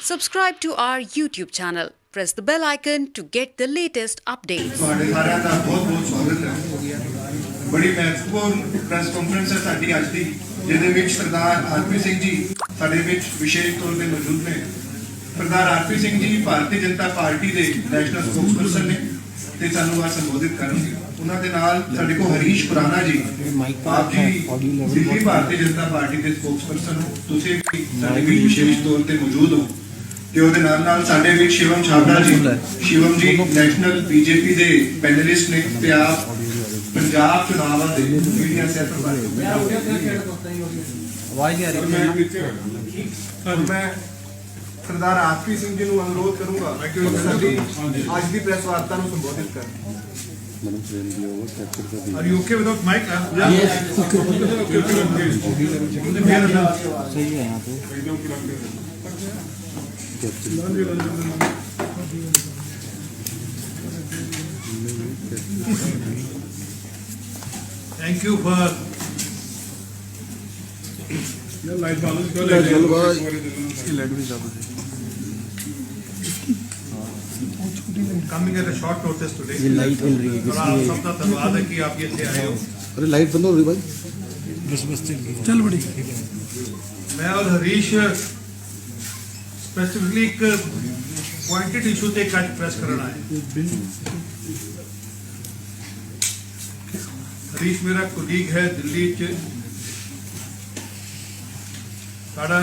Subscribe to our YouTube channel. Press the bell icon to get the latest updates. ਤੁਹਾਡੇ ਸਾਰਿਆਂ ਦਾ ਬਹੁਤ ਸਵਾਗਤ ਹੈ। ਬੜੀ ਮਹੱਤਵਪੂਰਨ ਪ੍ਰੈਸ ਕਾਨਫਰੰਸ ਹੈ ਸਾਡੀ ਅੱਜ ਦੀ, ਜਿਹਦੇ ਵਿੱਚ ਸਰਦਾਰ ਆਰਪੀ ਸਿੰਘ ਜੀ ਸਾਡੇ ਵਿੱਚ ਵਿਸ਼ੇਸ਼ ਤੌਰ ਤੇ ਮੌਜੂਦ ਨੇ। ਸਰਦਾਰ ਆਰਪੀ ਸਿੰਘ ਜੀ ਭਾਰਤੀ ਜਨਤਾ ਪਾਰਟੀ ਦੇ ਨੈਸ਼ਨਲ ਸਪੋਕਸਪਰਸਨ ਨੇ ਤੇ ਸਾਨੂੰ ਆ ਸੰਬੋਧਿਤ ਕਰਨਗੇ। ਉਹਨਾਂ ਦੇ ਨਾਲ ਸਾਡੇ ਕੋਲ ਹਰੀਸ਼ ਖੁਰਾਨਾ ਜੀ, ਆਪ ਜੀ ਦਿੱਲੀ ਭਾਰਤੀ ਜਨਤਾ ਪਾਰਟੀ ਦੇ ਸਪੋਕਸਪਰਸਨ ਹੋ, ਤੁਸੀਂ ਵੀ ਸਾਡੇ ਵਿੱਚ ਵਿਸ਼ੇਸ਼ ਤੌਰ ਤੇ ਮੌਜੂਦ ਹੋ। ਤੇ ਉਹਦੇ ਨਾਲ ਸਾਡੇ ਵਿੱਚ ਸ਼ਿਵਮ ਛਾਬੜਾ ਜੀ, ਸ਼ਿਵਮ ਜੀ ਨੈਸ਼ਨਲ ਬੀਜੇਪੀ ਦੇ ਪੈਨਲਿਸਟ ਨੇ ਤੇ ਆਪ ਪੰਜਾਬ ਚੁਣਾਵਾਂ ਦੇ ਮੀਡੀਆ ਸੈਂਟਰ ਬਾਰੇ ਆਵਾਜ਼ ਨਹੀਂ ਆ ਰਹੀ। ਮੈਂ ਸਰਦਾਰ ਆਰਪੀ ਸਿੰਘ ਜੀ ਨੂੰ ਅਨੁਰੋਧ ਕਰੂੰਗਾ ਕਿ ਸਾਡੀ ਅੱਜ ਦੀ ਪ੍ਰੈਸ ਵਾਰਤਾ ਨੂੰ ਸੰਬੋਧਿਤ ਕਰਨ। Are you okay without mic? Yes. सही है यहाँ पे। Thank you for light coming at a short notice today. ये लाइट मिल रही है और आप सबका धन्यवाद है कि आप ये थे आए हो। अरे लाइट बंद हो रही भाई, बस बस चल बड़ी। मैं और हरीश स्पेसिफिकली एक पॉइंटेड इशू ते आज प्रेस करना है। हरीश मेरा कोलीग है दिल्ली च, साड़ा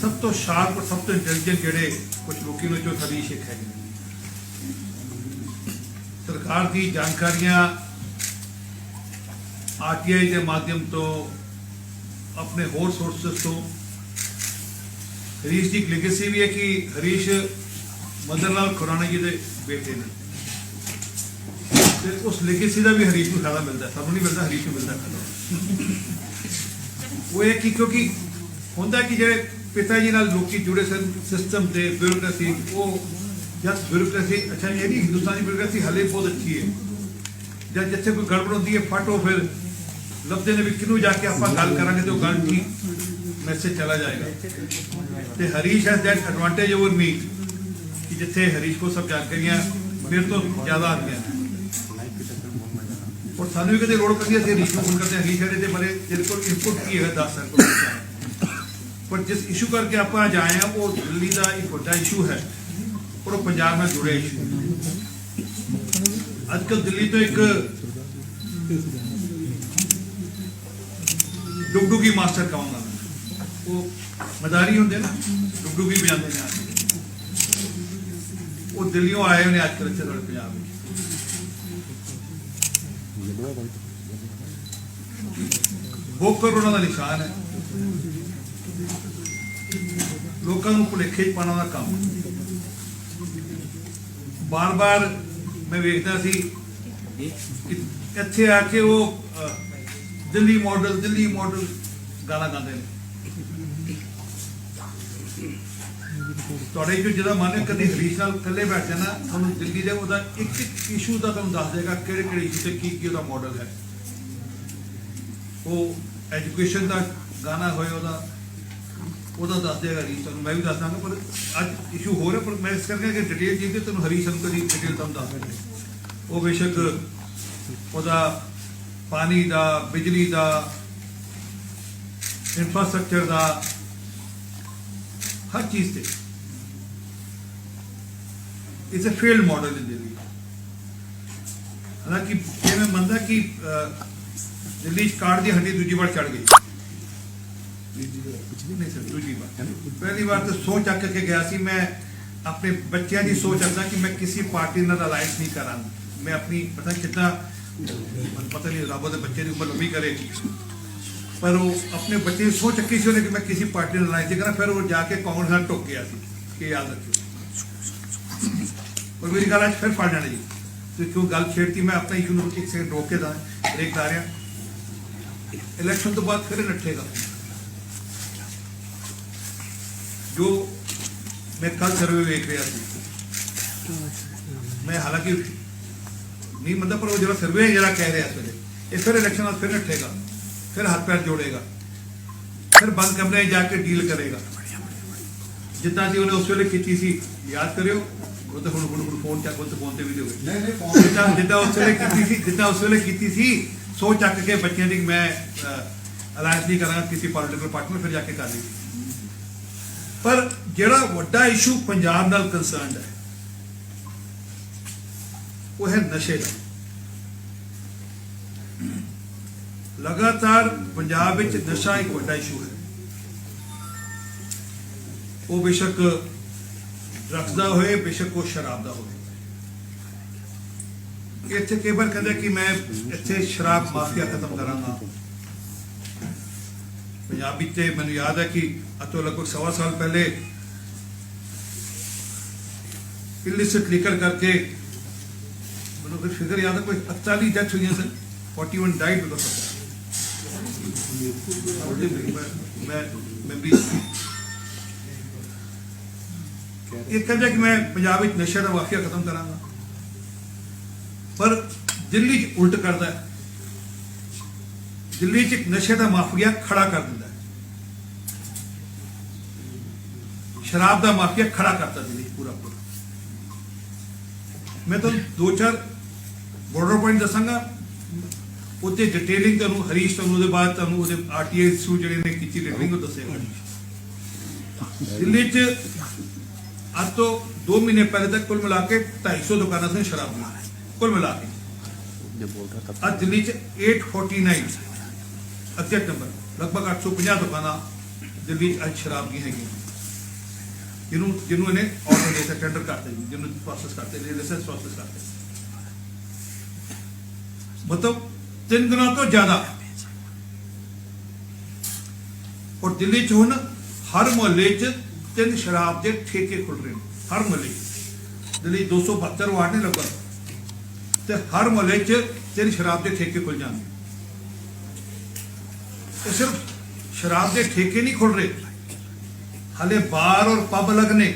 सब तो शार्प और सब तो इंटैलीजेंट जेडे कुछ लोगों ने जो हरीश एक है। सरकार की जानकारियां आरटीआई के माध्यम तो अपने होर सोर्सेस तो हरीश की एक लेगेसी भी है कि हरीश मदन लाल खुराना जी के बेटे ने, तो उस लेगेसी का भी हरीश को फायदा मिलता है, सानू नहीं मिलता, हरीश को मिलता फायदा। वो है कि क्योंकि होंगे कि जो पिता जी नाल लोग जुड़े सन सिस्टम से ब्यूरोक्रेसी, वो जब ब्यूरोक्रेसी अच्छा ये नहीं, हिंदुस्तानी ब्यूरोक्रेसी हाले बहुत अच्छी है। जब जिथे कोई गड़बड़ होती है फटो फिर लभते ने भी किनू जाके आप गल करेंगे तो गल ठीक मैसेज चला जाएगा। तो Harish has that advantage over me कि जिथे हरीश को सब जानकारियां मेरे तो ज़्यादा आती हैं और सानू भी कभी लोड़ पड़ती है हरीश को फोन करते हैं, हरीश है बड़े तेरे को इनपुट की है 10 साल पर जिस इशू करके आप आज आए हैं वो दिल्ली का एक बड़ा इशू है और वो पंजाब में जुड़े इशू। आजकल दिल्ली तो एक डुगडुगी मास्टर कहूँगा, वो मदारी होंगे ना, डुगडुगी बजाते हैं, वो दिल्लियों आए उन्हें आजकल अच्छे थोड़े पंजाब में। भोकर उन्होंने निशान है, लोगों को भुलेखे पाने का काम। बार बार मैं वेखता सी इत्थे आके वो दिल्ली मॉडल गाना गाते हैं। जो जिदा मन है कभी हरीश नाल कल्ले बैठे ना, तुहानूं दिल्ली दे ओदा एक इशू का तुहानूं दस देगा किहड़े इशू से की ओदा मॉडल है। वो एजुकेशन का गाना होए ओदा दस देगा हरीश तुहानूं, मैं भी दस दांगा। पर अज इशू हो रहा, पर मैं इस करके कि डिटेल चाहिए तुहानूं हरीश तुहानूं कदी डिटेल तुहानूं दस देंगे। वो बेशक ओदा पानी का, बिजली का, इंफ्रास्ट्रक्चर का, हर चीज से इट्स ए फेल्ड मॉडल इन दिल्ली। हालांकि ये मैं मानता कि दिल्ली कार्ड की हड्डी दूजी बार चढ़ गई, नहीं सर दूजी बार। पहली बार तो सोच आके के गया सी, मैं अपने बच्चों की सोच रखता कि मैं किसी पार्टी नाल अलायंस नहीं करा। मैं अपनी पता कितना पता नहीं रब के बच्चे की उम्र लंबी करे, पर वो अपने बच्चे की सोच रखी सी कि मैं किसी पार्टी नाल अलायंस नहीं करा। फिर वो जाके कांग्रेस नाल टुक गया कि याद रखियो। और मेरी गल फिर फड़ जाने जी, तो क्यों गल छेड़ती, मैं अपना इशू एक सेकंड रोक के ब्रेक ला रहा। इलेक्शन तो बाद फिर नठेगा जो मैं कल सर्वे वेख रहा थी। मैं हालांकि नहीं मतलब, पर वो जरा सर्वे जरा कह रहे हैं इस वेले फिर इलेक्शन फिर नठेगा, फिर हाथ पैर जोड़ेगा, फिर बंद कमरे जाके डील करेगा। ਜਿੱਦਾਂ ਦੀ ਉਹਨੇ ਉਸ ਵੇਲੇ ਕੀਤੀ ਸੀ ਯਾਦ ਕਰਿਓ ਉਹ ਤਾਂ ਹੁਣ ਫੋਨ ਚੱਕ ਉਹ ਫੋਨ ਤੇ ਵੀਡੀਓ ਨਹੀਂ ਨਹੀਂ ਫੋਨ ਜਿੱਦਾਂ ਉਸ ਵੇਲੇ ਕੀਤੀ ਸੀ ਸੋਚ ਚੱਕ ਕੇ ਬੱਚਿਆਂ ਦੀ ਮੈਂ ਅਲਾਇੰਸ ਨਹੀਂ ਕਰਾਂਗਾ ਕਿਸੇ ਪੋਲੀਟੀਕਲ ਪਾਰਟਨਰ ਫਿਰ ਜਾ ਕੇ ਕਰ ਲਈ ਪਰ ਜਿਹੜਾ ਵੱਡਾ ਇਸ਼ੂ ਪੰਜਾਬ ਨਾਲ ਕੰਸਰਨਡ ਹੈ ਉਹ ਹੈ ਨਸ਼ੇ ਦਾ ਲਗਾਤਾਰ ਪੰਜਾਬ ਵਿੱਚ ਨਸ਼ਾ ਇੱਕ ਵੱਡਾ ਇਸ਼ੂ ਹੈ ਉਹ ਬੇਸ਼ੱਕ ਡਰੱਗਸ ਦਾ ਹੋਏ ਬੇਸ਼ੱਕ ਉਹ ਸ਼ਰਾਬ ਦਾ ਹੋਵੇ ਇੱਥੇ ਕਈ ਵਾਰ ਕਹਿੰਦੇ ਕਿ ਮੈਂ ਇੱਥੇ ਸ਼ਰਾਬ ਮਾਫੀਆ ਖਤਮ ਕਰਾਂਗਾ ਪੰਜਾਬੀ ਤੇ ਮੈਨੂੰ ਯਾਦ ਹੈ ਕਿ ਅੱਜ ਤੋਂ ਲਗਭਗ 1.25 ਸਾਲ ਪਹਿਲੇ ਇਲਿਸਿਟ ਲਿਕਰ ਕਰਕੇ ਮੈਨੂੰ ਫਿਰ ਫਿਗਰ ਯਾਦ ਹੈ ਕੋਈ 48 ਡੈਥ ਹੋਈਆਂ ਸਨ 41 ਡਾਈਡ ਬਿਕॉज ਆਫ ਮੈਂ ਵੀ ਇਹ ਕਹਿੰਦਾ ਕਿ ਮੈਂ ਪੰਜਾਬ ਵਿੱਚ ਨਸ਼ੇ ਦਾ ਮਾਫੀਆ ਖਤਮ ਕਰਾਂਗਾ ਪਰ ਦਿੱਲੀ 'ਚ ਉਲਟ ਕਰਦਾ ਹੈ ਦਿੱਲੀ 'ਚ ਨਸ਼ੇ ਦਾ ਮਾਫੀਆ ਖੜਾ ਕਰ ਦਿੰਦਾ ਹੈ ਸ਼ਰਾਬ ਦਾ ਮਾਫੀਆ ਖੜਾ ਕਰਤਾ ਦਿੱਲੀ ਪੂਰਾ ਮੈਂ ਤੁਹਾਨੂੰ 2-4 ਬਾਰਡਰ ਪੁਆਇੰਟ ਦੱਸਾਂਗਾ ਉੱਤੇ ਡਿਟੇਲਿੰਗ ਤੁਹਾਨੂੰ ਹਰੀਸ਼ ਤੁਹਾਨੂੰ ਉਹਦੇ ਬਾਅਦ ਤੁਹਾਨੂੰ ਉਹਦੇ ਆਰਟੀਆਈ ਥਰੂ ਜਿਹੜੇ ਨੇ ਕੀਤੀ ਡਿਟੇਲਿੰਗ ਉਹ ਦੱਸੇਗਾ ਦਿੱਲੀ 'ਚ ਅੱਜ ਤੋਂ 2 ਮਹੀਨੇ ਪਹਿਲੇ ਤੱਕ ਕੁੱਲ ਮਿਲਾ ਕੇ 250 ਦੁਕਾਨਾਂ ਸਨ ਸ਼ਰਾਬ ਦੀਆਂ ਕੁੱਲ ਮਿਲਾ ਕੇ ਅੱਜ ਦਿੱਲੀ 'ਚ 849 ਐਗਜ਼ੈਕਟ ਨੰਬਰ ਲਗਭਗ 850 ਦੁਕਾਨਾਂ ਦਿੱਲੀ 'ਚ ਅੱਜ ਸ਼ਰਾਬ ਦੀਆਂ ਹੈਗੀਆਂ ਜਿਹਨੂੰ ਇਹਨੇ ਆਰਡਰ ਦੇ ਟੈਂਡਰ ਕਰਤੇ ਜਿਹਨੂੰ ਪ੍ਰੋਸੈਸ ਕਰਤੇ ਲਾਇਸੈਂਸ ਪ੍ਰੋਸੈਸ ਕਰਤੇ मतलब 3 गुना तो ज्यादा और दिल्ली च हुण हर मोहल्ले च 3 शराब के ठेके खुल रहे हैं हर मोहल्ले दिल्ली 272 वार्ड ने लगभग ते हर मोहल्ले च 3 शराब के ठेके खुल जाएंगे सिर्फ शराब के ठेके नहीं खुल रहे हाले बार और पब लगने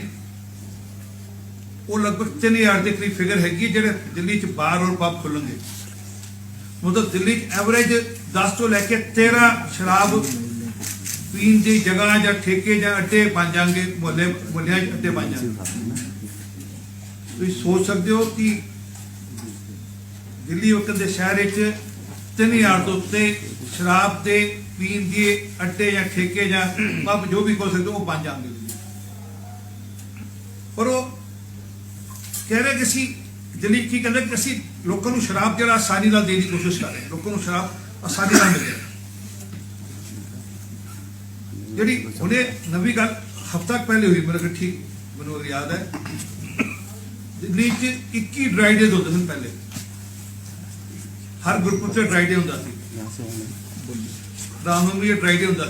वो लगभग 3000 के करीब फिगर हैगी जेडे दिल्ली च बार और पब खुलेंगे मतलब दिल्ली एवरेज 10 तो लैके 13 शराब पीन की जगह या ठेके या अड्डे बन जाएंगे मुहल्ले अड्डे बन जाएंगे तुम सोच सकते हो कि दिल्ली वक्त के शहर 3000 तो उत्ते शराब के पीन के अड्डे या ठेके या पब जो भी कह सकते हो वो बन जाएंगे पर वो कह रहे कि असी दिल्ली की कहते कि असी लोगों को शराब जरा आसानी नाल देने की कोशिश कर रहे हैं लोगों को शराब आसानी नाल मिल जी उन्हें नवी गल हफ्ता पहले हुई मेरे ठीक मैं याद है दिल्ली 21 ड्राई डेज होते सन पहले हर गुरपुर से ड्राई डे होता रामनवमी ड्राई डे होता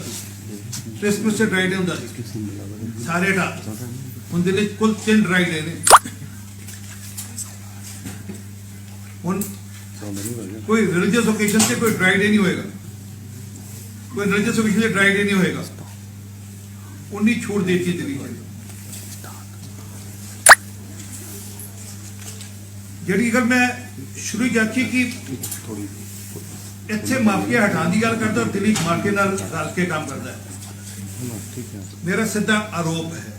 क्रिसमस से ड्राई डे होता सारे हटा हम दिल्ली कुल 3 ड्राई डे ने कोई रिलीजियस ओकेजन से कोई ड्राई डे नहीं होएगा कोई रिलीजियस ओकेजन से ड्राई डे नहीं होएगा उन्नी छूट देती है दिल्ली जी गल मैं शुरू आखी कि इतने माफिया हटाने की गल करता और दिल्ली माफिया नाल रल के काम करता है मेरा सीधा आरोप है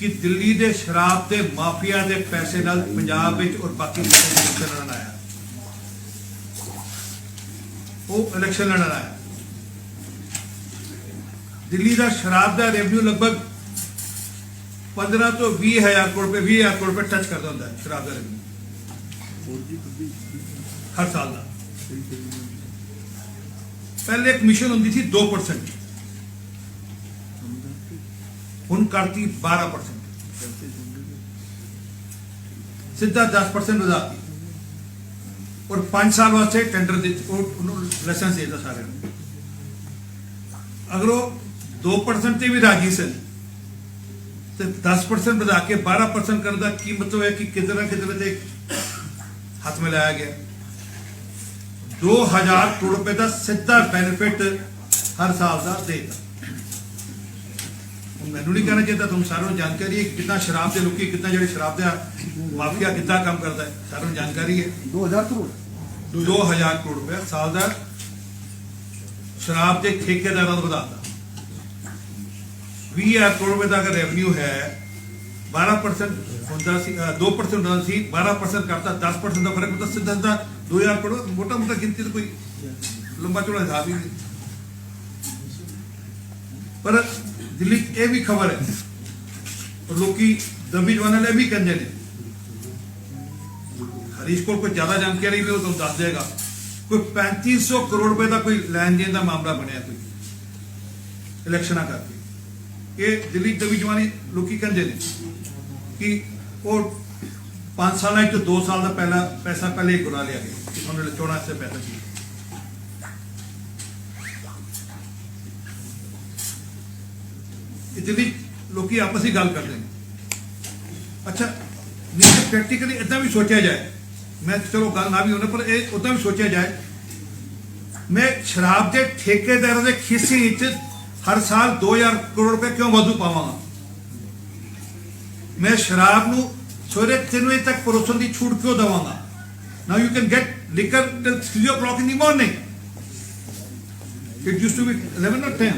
कि दिल्ली दे शराब दे माफिया दे पैसे नाल पंजाब विच और बाकी इलेक्शन लड़न आया वो इलेक्शन लड़न आया दिल्ली का शराब का रेवन्यू लगभग 15 तो 20,000 करोड़ रुपए 20,000 करोड़ रुपए टच करता होता है शराब का रेवन्यू हर साल का पहले कमीशन होती थी 2% हुण करती 12% सीधा 10% वधाती और 5 साल वास्ते टेंडर लाइसेंस देता सारे अगर वो 2% से भी राजी सन तो 10% वधा के 12% करने का की मतलब है कि किधर ना किधर हाथ में लाया गया 2000 करोड़ रुपए का सीधा बेनिफिट हर साल का देता मैनू नहीं कहना चाहिए तुम सारों जानकारी है कितना शराब के लोग कितना जो शराब का माफिया कितना काम करता है सारों जानकारी है 2000 करोड़ 2000 करोड़ रुपया साल का शराब के ठेकेदारों को बताता 20,000 करोड़ रुपए का अगर रेवन्यू है 12% ਹੁੰਦਾ ਸੀ 2% ਹੁੰਦਾ ਸੀ 12% ਕਰਤਾ 10% ਦਾ ਫਰਕ ਹੁੰਦਾ ਸਿੱਧਾ ਸਿੱਧਾ 2,000 ਕਰੋੜ ਮੋਟਾ ਮੋਟਾ ਗਿਣਤੀ ਤਾਂ ਕੋਈ ਲੰਬਾ ਚੌੜਾ ਹਿਸਾਬ ਹੀ ਨਹੀਂ ਪਰ ਦਿੱਲੀ 'ਚ ਇਹ ਵੀ ਖਬਰ ਹੈ और लोग दबी जवाना ने भी कहते हैं हरीश को कोई ज्यादा जानकारी भी हो तो दस देगा कोई 3500 करोड़ रुपए का कोई लैन देन का मामला बनया कोई इलेक्शन करके ये दिल्ली दबी जवानी लोग कहते हैं कि वो 5 साल तो 2 साल का पहला पैसा पहले ही गुरा लिया गया उन्होंने चोणा से पैसा चाहिए दिल्ली लोग आपस ही गल करते हैं अच्छा नहीं तो प्रैक्टिकली इतना भी सोचा जाए मैं चलो गल ना भी होने पर उतना भी सोचा जाए मैं शराब के ठेकेदार के खिस्से हर साल 2,000 करोड़ रुपए क्यों वाधू पावांगा मैं शराब नूं सवेरे 3 बजे तक परोसन की छूट क्यों देवांगा now you can get liquor till 3 o'clock in the morning it used to be 11 or 10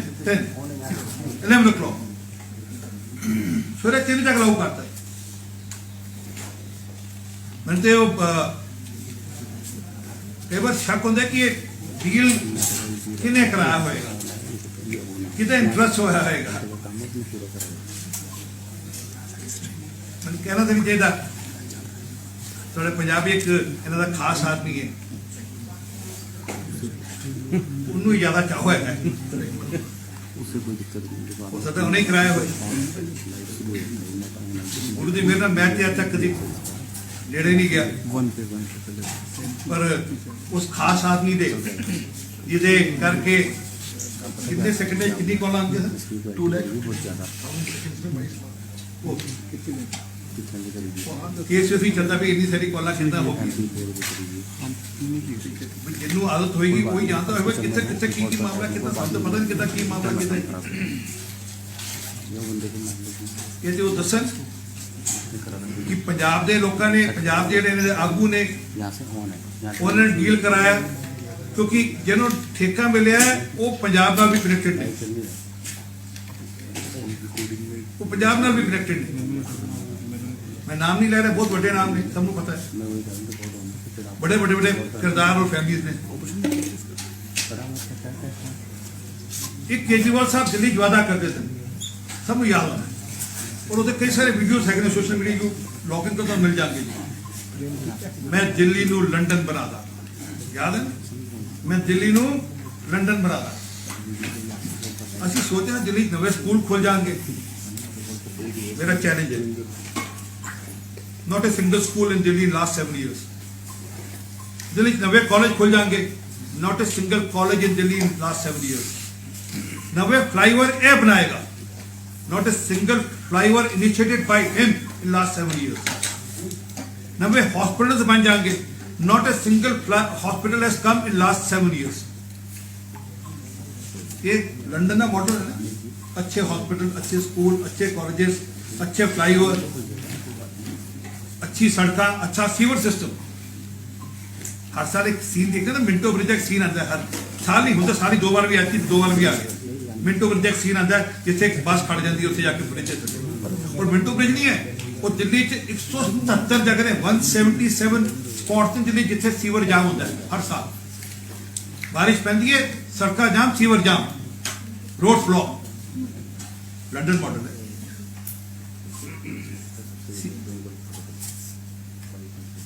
11 o'clock सवेरे 3 तक लागू करता है मैंने तो कई बार शक होता है कि ये डील किने कराया होएगा कितना इंटरेस्ट होया होएगा मैं कहना तो नहीं चाहिए थोड़े पंजाबी एक इन्हां दा खास आदमी है उन्होंने ज्यादा चाह है हो सकता उन्हें कराया हुआ गुरु जी मेरे नाल मैच आज तक कभी नेड़े नहीं गया पर उस खास आदमी दे जिदे करके कितने सेकंड कितनी कॉल आती है 2 लाख केस भी चलता भी इतनी सारी कॉल कितना हो जिन्होंने आदत होगी वही जानता होगा कितने कितने की मामला कितना साल पता नहीं कितना की मामला कितना ये जो दसन कि पंजाब के लोगों ने पंजाब के ਜਿਹੜੇ ਆਗੂ ਨੇ ਉਹਨਾਂ ਨੇ ਡੀਲ ਕਰਾਇਆ क्योंकि ਜਿਹਨੂੰ ਠੇਕਾ ਮਿਲਿਆ ਉਹ ਪੰਜਾਬ ਨਾਲ ਵੀ ਕਨੈਕਟਡ ਨੇ ਉਹ ਪੰਜਾਬ ਨਾਲ ਵੀ ਕਨੈਕਟਡ ਨੇ मैं नाम नहीं ले रहा बहुत बड़े नाम ने सबको पता है बड़े बड़े बड़े किरदार और फैमिलीज ने एक केजरीवाल साहब दिल्ली वादा करते थे सबको याद होना और उसके कई सारे वीडियोस है सोशल मीडिया को लॉग इन कर तो मिल जाएंगे मैं दिल्ली नू लंदन बना दा याद है मैं दिल्ली नू लंदन बना दा असि सोचे दिल्ली नवे स्कूल खुल जाएंगे मेरा चैलेंज है Not a single school in Delhi in last 7 years. Delhi नवे कॉलेज खुल जाएंगे Not a single college in Delhi in last 7 years. नवे फ्लाईओवर ए बनाएगा Not a single flyover initiated by him in last 7 years. नवे hospitals बन जाएंगे Not a single hospital has come in last 7 years. ये London का model है ना अच्छे हॉस्पिटल अच्छे स्कूल अच्छे कॉलेजेस अच्छे फ्लाईओवर अच्छी सड़क अच्छा सीवर सिस्टम हर साल एक सीन देखते ना मिंटो ब्रिज एक सीन आता है हर साल नहीं होता सारी 2 बार भी आती 2 बार भी आ गया मिंटो ब्रिज एक सीन आता है जिससे एक बस खड़ जाती है उससे जाके ब्रिज और मिंटो ब्रिज नहीं है वो दिल्ली 177 जगह ने 177 स्पॉट्स ने दिल्ली जिथे सीवर जाम होता है हर साल बारिश पैंदी है सड़क जाम सीवर जाम रोड ब्लॉक लंदन मॉडल है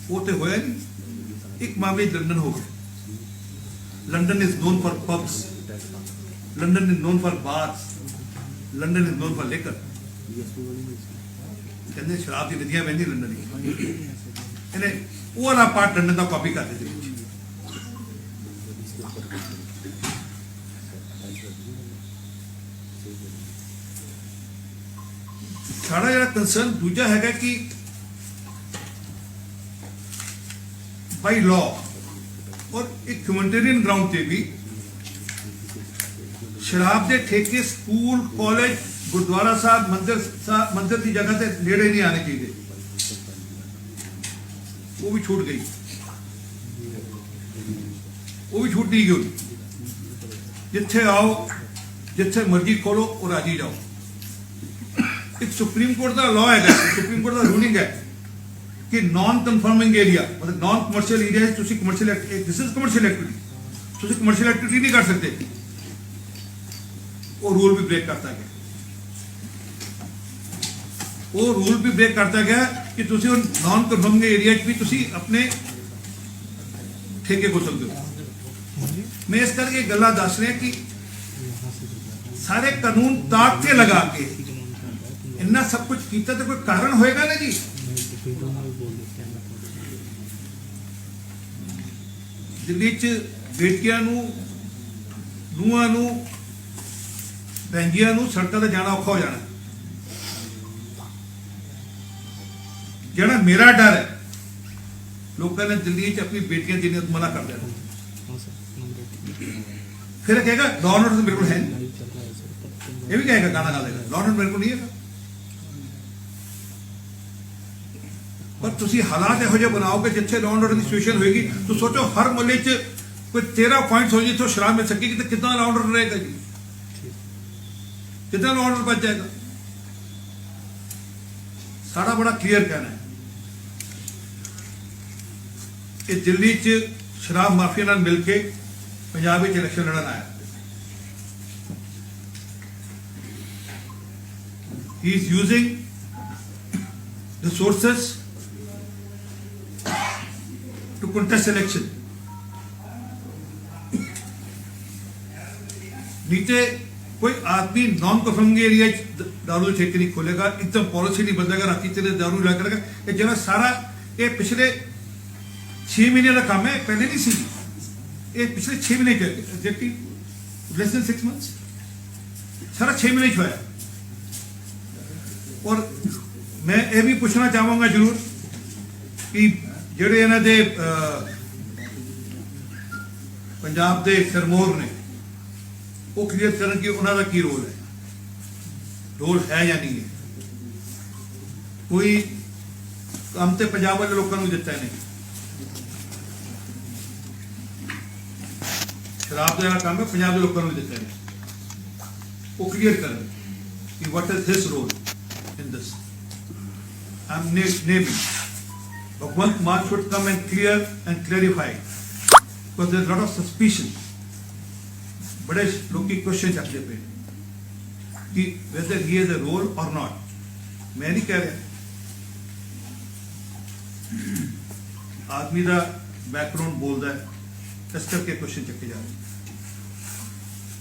वो तो होया नहीं एक मामले लंदन हो गया London is known for pubs London is known for bars London is known for liquor कहते शराब की नदियां बहती लंदन की इन्हें वो वाला पार्ट लंदन का कॉपी कर देते साड़ा जरा कंसर्न दूजा है कि बाई लॉ और एक ह्यूमैनिटेरियन ग्राउंड से भी शराब के ठेके स्कूल कॉलेज गुरुद्वारा साहब मंदिर की जगह से नेड़े नहीं आने चाहिए वो भी छूट गई वो भी छूट नहीं गई जिथे आओ जिथे मर्जी खोलो और राजी जाओ एक सुप्रीम कोर्ट का लॉ है, सुप्रीम कोर्ट का रूलिंग है कि नॉन कन्फर्मिंग एरिया मतलब नॉन कमर्शियल एरिया ਤੁਸੀਂ commercial this is commercial activity ਤੁਸੀਂ कमर्शियल एक्टिविटी नहीं कर सकते। वो रूल भी ब्रेक करता गया, वो रूल भी ब्रेक करता गया कि ਤੁਸੀਂ नॉन कन्फर्मिंग एरिया भी ਤੁਸੀਂ अपने ठेके को सकते हो। मैं इस करके गल्ला दस रहा कि सारे कानून ताक के लगा के इन्ना सब कुछ किया तो कोई कारण होएगा ना जी। दिल्ली च बेटियां नूहां भैंजियां सड़कों से जाना औखा हो जाना। जरा मेरा डर है लोगों ने दिल्ली च अपनी बेटियां देने को मना कर देना, फिर कहेगा लॉ एंड ऑर्डर मेरे को है नहीं, ये भी कहेगा गाना गा देगा लॉ एंड ऑर्डर मेरे को नहीं है। पर तुसी हालात ਇਹੋ ਜਿਹੇ बनाओगे जिथे लॉ एंड ऑर्डर की सिचुएशन होगी तो सोचो हर मोहल्ले च कोई 13 पॉइंट्स हो जाए तो शराब मिल सकेगी तो कितना लॉ एंड ऑर्डर रहेगा जी, कितना लॉ एंड ऑर्डर बच जाएगा। सारा बड़ा क्लियर कहना है कि दिल्ली च शराब माफिया नाल मिल के पंजाब में इलेक्शन लड़न आया। He is using resources to contest election. नीचे कोई आदमी नॉन कन्फर्मिंग एरिया दारू ठेके नहीं खोलेगा, एकदम पॉलिसी नहीं बदलेगा, राती चले दारू ला करेगा। ये जरा सारा ये पिछले 6 महीने का काम है, पहले नहीं सी, ये पिछले 6 महीने का एग्जैक्टली लेस देन 6 मंथ्स सारा 6 महीने होया। और मैं ये भी पूछना चाहूँगा जरूर कि ਜਿਹੜੇ ਇਹਨਾਂ ਦੇ पंजाब के सिरमौर ने वो क्लियर करन कि उन्होंने की रोल है या नहीं है। कोई काम तो पंजाब वाले लोगों को दिता नहीं, शराब का काम है पंजाब के लोगों को दिता नहीं। वो क्लियर करन कि what is his role in this. I am naming Bhagwant Kumar should come and clear and clarify, because there is a lot of suspicion. बड़े लोग की क्वेश्चन चलते पे कि whether he has a role or not. मैं नहीं कह रहा, आदमी का बैकग्राउंड बोलता है, इस करके क्वेश्चन चक्के जा रहे हैं।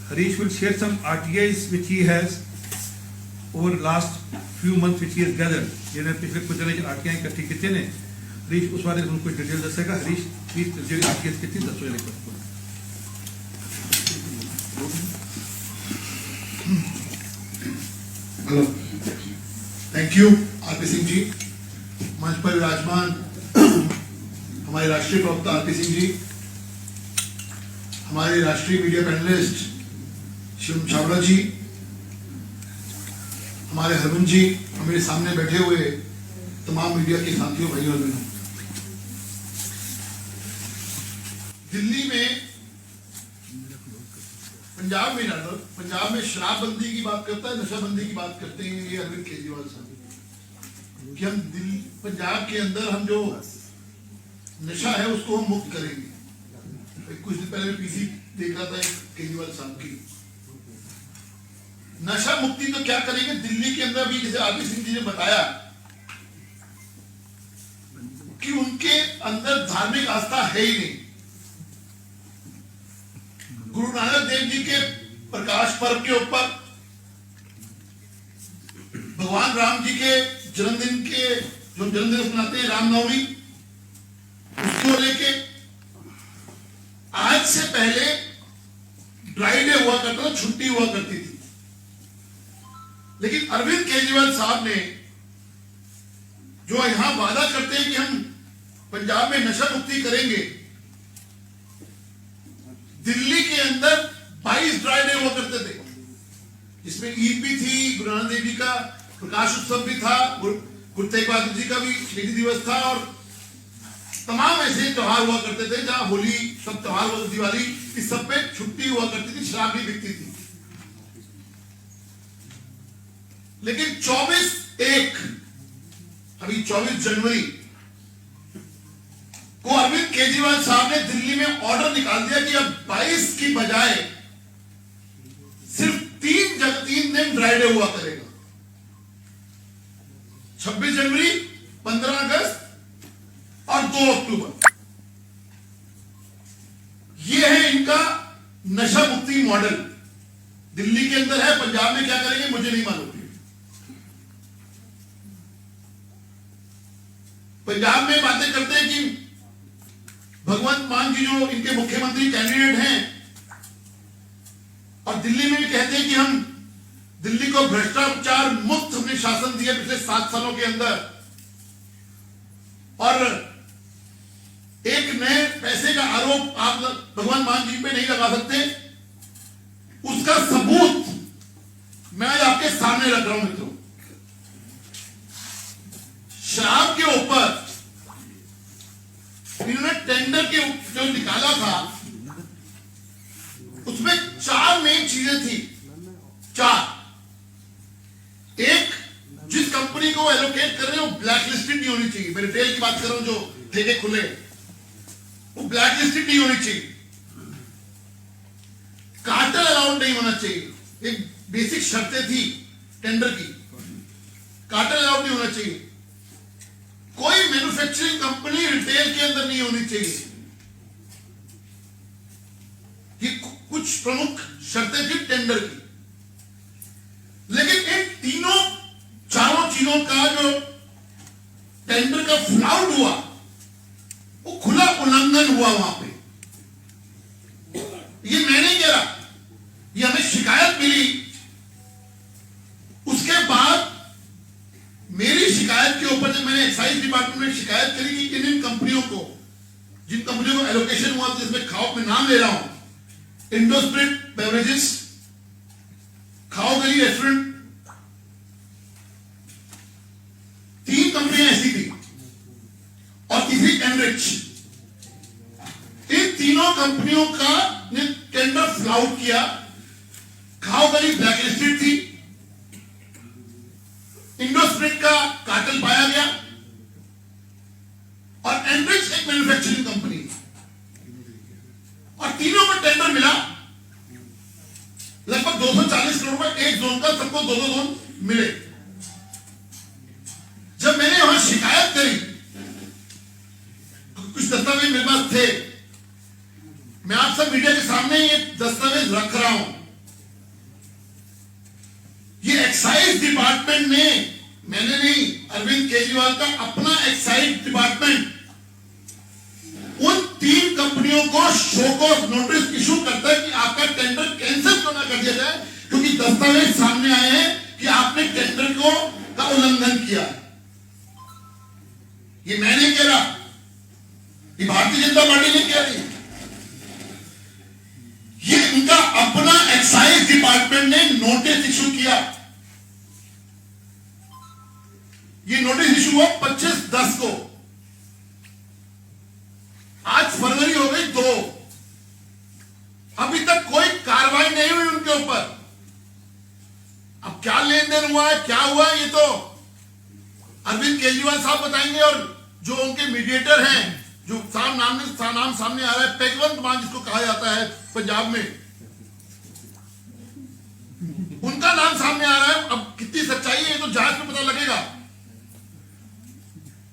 Harish will share some RTIs which he has over the last few months which he has gathered. जिन्हें पिछले कुछ दिनों RTI इकट्ठी कितने ने, हरीश उस बारे में उनको डिटेल दसेगा। हरीश प्लीज जो आरटीएस कितनी दसो hello, thank you RP Singh ji. मंच पर विराजमान हमारे राष्ट्रीय प्रवक्ता आरपी सिंह जी, हमारे राष्ट्रीय मीडिया पैनलिस्ट शिवम छाबड़ा जी, हमारे हरमन जी, हमारे सामने बैठे हुए तमाम मीडिया के साथियों, भाइयों और बहनों। दिल्ली में पंजाब में शराबबंदी की बात करता है, नशाबंदी की बात करते हैं ये अरविंद केजरीवाल साहब कि हम दिल्ली पंजाब के अंदर हम जो नशा है उसको हम मुक्त करेंगे। कुछ दिन पहले पीसी देख रहा था केजरीवाल साहब की, नशा मुक्ति तो क्या करेंगे दिल्ली के अंदर भी, जैसे आरपी सिंह जी ने बताया कि उनके अंदर धार्मिक आस्था है ही नहीं। गुरु नानक देव जी के प्रकाश पर्व के ऊपर, भगवान राम जी के जन्मदिन के जो जन्मदिन मनाते हैं रामनवमी, उसको लेके आज से पहले ड्राई डे हुआ करता था, छुट्टी हुआ करती थी। लेकिन अरविंद केजरीवाल साहब ने जो यहां वादा करते हैं कि हम पंजाब में नशा मुक्ति करेंगे, दिल्ली के अंदर 22 ड्राई डे हुआ करते थे, जिसमें ईद भी थी, गुरु नानक देव जी का प्रकाश उत्सव भी था, गुरु तेग बहादुर जी का भी शहीदी दिवस था, और तमाम ऐसे त्योहार हुआ करते थे जहां होली, सब त्योहार हुआ, दिवाली, इस सब पे छुट्टी हुआ करती थी, शराब भी बिकती थी। लेकिन 24/1 अभी 24 जनवरी को अरविंद केजरीवाल साहब ने दिल्ली में ऑर्डर निकाल दिया कि अब 22 की बजाय सिर्फ 3 दिन ड्राई डे हुआ करेगा। 26 जनवरी, 15 अगस्त और 2 अक्टूबर। यह है इनका नशा मुक्ति मॉडल। दिल्ली के अंदर है, पंजाब में क्या करेंगे मुझे नहीं मालूम। पंजाब में बातें करते हैं कि भगवंत मान जी जो इनके मुख्यमंत्री कैंडिडेट हैं, और दिल्ली में भी कहते हैं कि हम दिल्ली को भ्रष्टाचार मुक्त हमने शासन दिया पिछले 7 सालों के अंदर, और एक नए पैसे का आरोप आप भगवंत मान जी पे नहीं लगा सकते। उसका सबूत मैं आज आपके सामने रख रहा हूं मित्रों। शराब के ऊपर इन्होंने टेंडर के जो निकाला था उसमें 4 मेन चीजें थी। 4, एक, जिस कंपनी को एलोकेट कर रहे हो ब्लैक लिस्टेड नहीं होनी चाहिए। मैं रिटेल की बात कर रहा हूं, जो ठेके खुले वो ब्लैक लिस्टेड नहीं होनी चाहिए। कार्टेल अलाउड नहीं होना चाहिए। एक बेसिक शर्तें थी टेंडर की, कार्टेल अलाउड नहीं होना चाहिए। कोई मैन्युफैक्चरिंग कंपनी रिटेल के अंदर नहीं होनी चाहिए। ये कुछ प्रमुख शर्तें थी टेंडर की। लेकिन इन चारों चीजों का जो टेंडर का फ्लॉट हुआ वो खुला उल्लंघन हुआ वहां पे। ये मैं नहीं कह रहा, ये हमें शिकायत मिली। उसके बाद मेरी शिकायत के ऊपर जब मैंने एक्साइज डिपार्टमेंट में शिकायत करी कि इन कंपनियों को, जिन कंपनियों को एलोकेशन हुआ, जिसमें खाओ में नाम ले रहा हूं, इंडो स्पिरिट बेवरेजेस, खाओ गली रेस्टोरेंट, 3 कंपनियां ऐसी थी, और तीसरी एनरिच। इन तीनों कंपनियों का ने टेंडर फ्लाउट किया। खाओ गली ब्लैक लिस्टेड थी, इंडो स्पिरिट का कार्टेल पाया गया, और एनरिच एक मैन्युफैक्चरिंग कंपनी, और तीनों को टेंडर मिला लगभग 240 करोड़ रुपए एक जोन का, सबको 2-2 जोन मिले। जब मैंने वहां शिकायत करी, कुछ दस्तावेज मेरे पास थे, मैं आप सब मीडिया के सामने ये दस्तावेज रख रहा हूं। ये एक्साइज डिपार्टमेंट ने, मैंने नहीं, अरविंद केजरीवाल का अपना एक्साइज डिपार्टमेंट उन 3 कंपनियों को शोकॉज नोटिस इशू करता है कि आपका टेंडर कैंसिल क्यों ना कर दिया जाए, क्योंकि दस्तावेज सामने आए हैं कि आपने टेंडर का उल्लंघन किया। ये मैं नहीं कह रहा, ये भारतीय जनता पार्टी नहीं कह रही, ये इनका अपना एक्साइज डिपार्टमेंट ने नोटिस इशू किया। ये नोटिस इशू हुआ 25/10 को। आज फरवरी हो गई 2, अभी तक कोई कार्रवाई नहीं हुई उनके ऊपर। अब क्या लेन देन हुआ है, क्या हुआ है, ये तो अरविंद केजरीवाल साहब बताएंगे, और जो उनके मीडिएटर हैं, जो नाम सामने आ रहा है, पेगवंत मान जिसको कहा जाता है पंजाब में, उनका नाम सामने आ रहा है। अब कितनी सच्चाई है ये तो जांच में पता लगेगा।